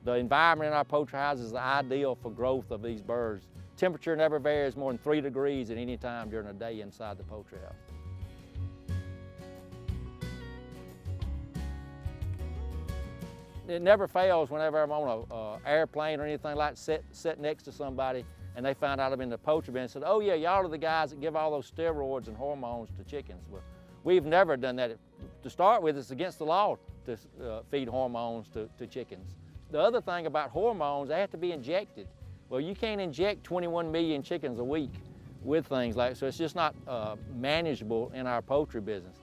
The environment in our poultry houses is ideal for growth of these birds. Temperature never varies more than 3 degrees at any time during the day inside the poultry house. It never fails whenever I'm on an airplane or anything like that, sit next to somebody and they find out I'm in the poultry business and said, oh yeah, y'all are the guys that give all those steroids and hormones to chickens. Well, we've never done that. To start with, it's against the law to feed hormones to chickens. The other thing about hormones, they have to be injected. Well, you can't inject 21 million chickens a week with things like that, so it's just not manageable in our poultry business.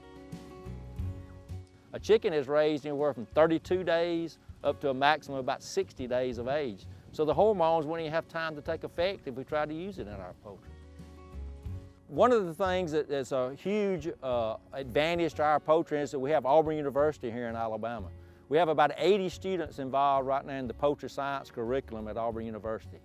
A chicken is raised anywhere from 32 days up to a maximum of about 60 days of age. So the hormones wouldn't even have time to take effect if we tried to use it in our poultry. One of the things that is a huge advantage to our poultry is that we have Auburn University here in Alabama. We have about 80 students involved right now in the poultry science curriculum at Auburn University.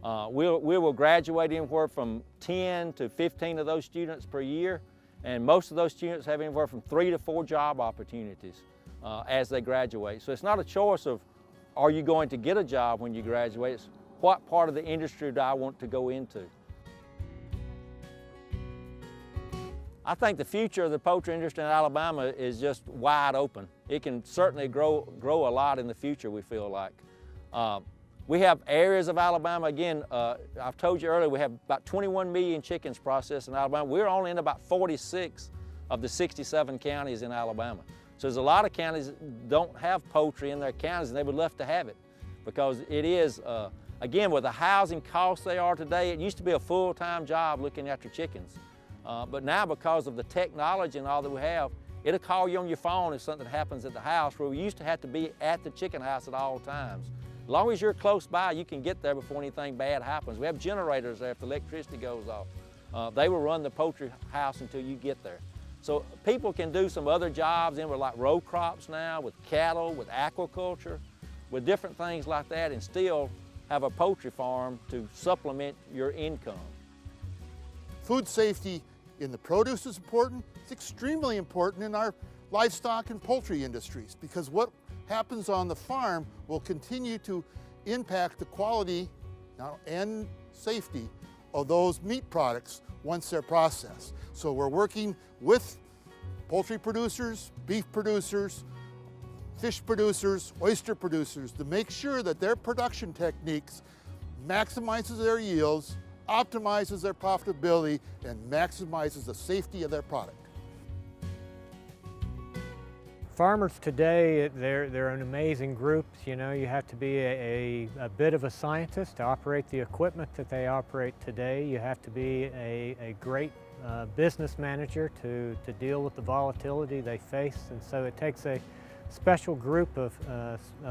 We will graduate anywhere from 10 to 15 of those students per year, and most of those students have anywhere from 3 to 4 job opportunities as they graduate. So it's not a choice of are you going to get a job when you graduate, it's what part of the industry do I want to go into. I think the future of the poultry industry in Alabama is just wide open. It can certainly grow a lot in the future, we feel like. We have areas of Alabama, again, I've told you earlier, we have about 21 million chickens processed in Alabama. We're only in about 46 of the 67 counties in Alabama. So there's a lot of counties that don't have poultry in their counties, and they would love to have it because it is, again, with the housing costs they are today, it used to be a full-time job looking after chickens. But now because of the technology and all that we have, it'll call you on your phone if something happens at the house, where we used to have to be at the chicken house at all times. As long as you're close by, you can get there before anything bad happens. We have generators there if the electricity goes off. They will run the poultry house until you get there. So people can do some other jobs in with like row crops now, with cattle, with aquaculture, with different things like that, and still have a poultry farm to supplement your income. Food safety in the produce is important. It's extremely important in our livestock and poultry industries, because what happens on the farm will continue to impact the quality and safety of those meat products once they're processed. So we're working with poultry producers, beef producers, fish producers, oyster producers to make sure that their production techniques maximizes their yields, optimizes their profitability, and maximizes the safety of their product. Farmers today, they're an amazing group. You know, you have to be a bit of a scientist to operate the equipment that they operate today. You have to be a great business manager to deal with the volatility they face. And so it takes a special group of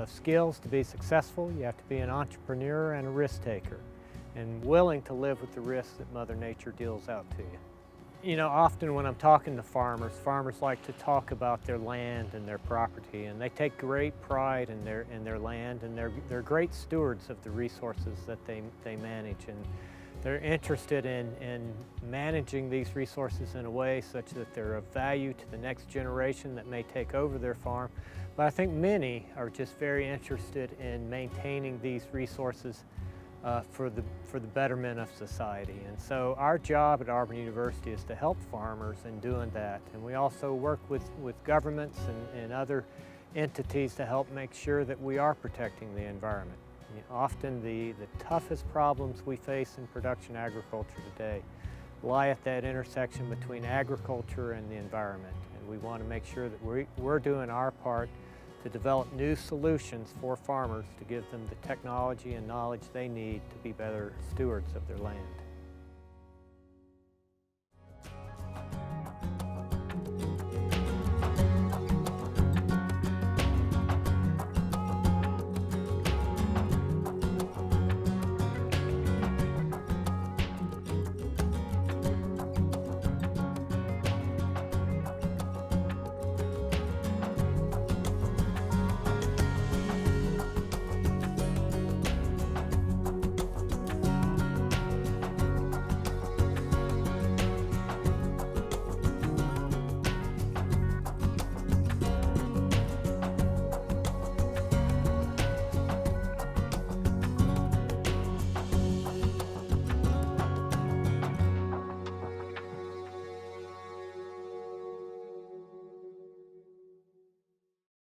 skills to be successful. You have to be an entrepreneur and a risk taker, and willing to live with the risks that Mother Nature deals out to you. You know, often when I'm talking to farmers like to talk about their land and their property, and they take great pride in their land, and they're great stewards of the resources that they manage. And They're interested in managing these resources in a way such that they're of value to the next generation that may take over their farm. But I think many are just very interested in maintaining these resources for the betterment of society. And so our job at Auburn University is to help farmers in doing that. And we also work with governments and other entities to help make sure that we are protecting the environment. You know, often the toughest problems we face in production agriculture today lie at that intersection between agriculture and the environment. And we want to make sure that we're doing our part to develop new solutions for farmers to give them the technology and knowledge they need to be better stewards of their land.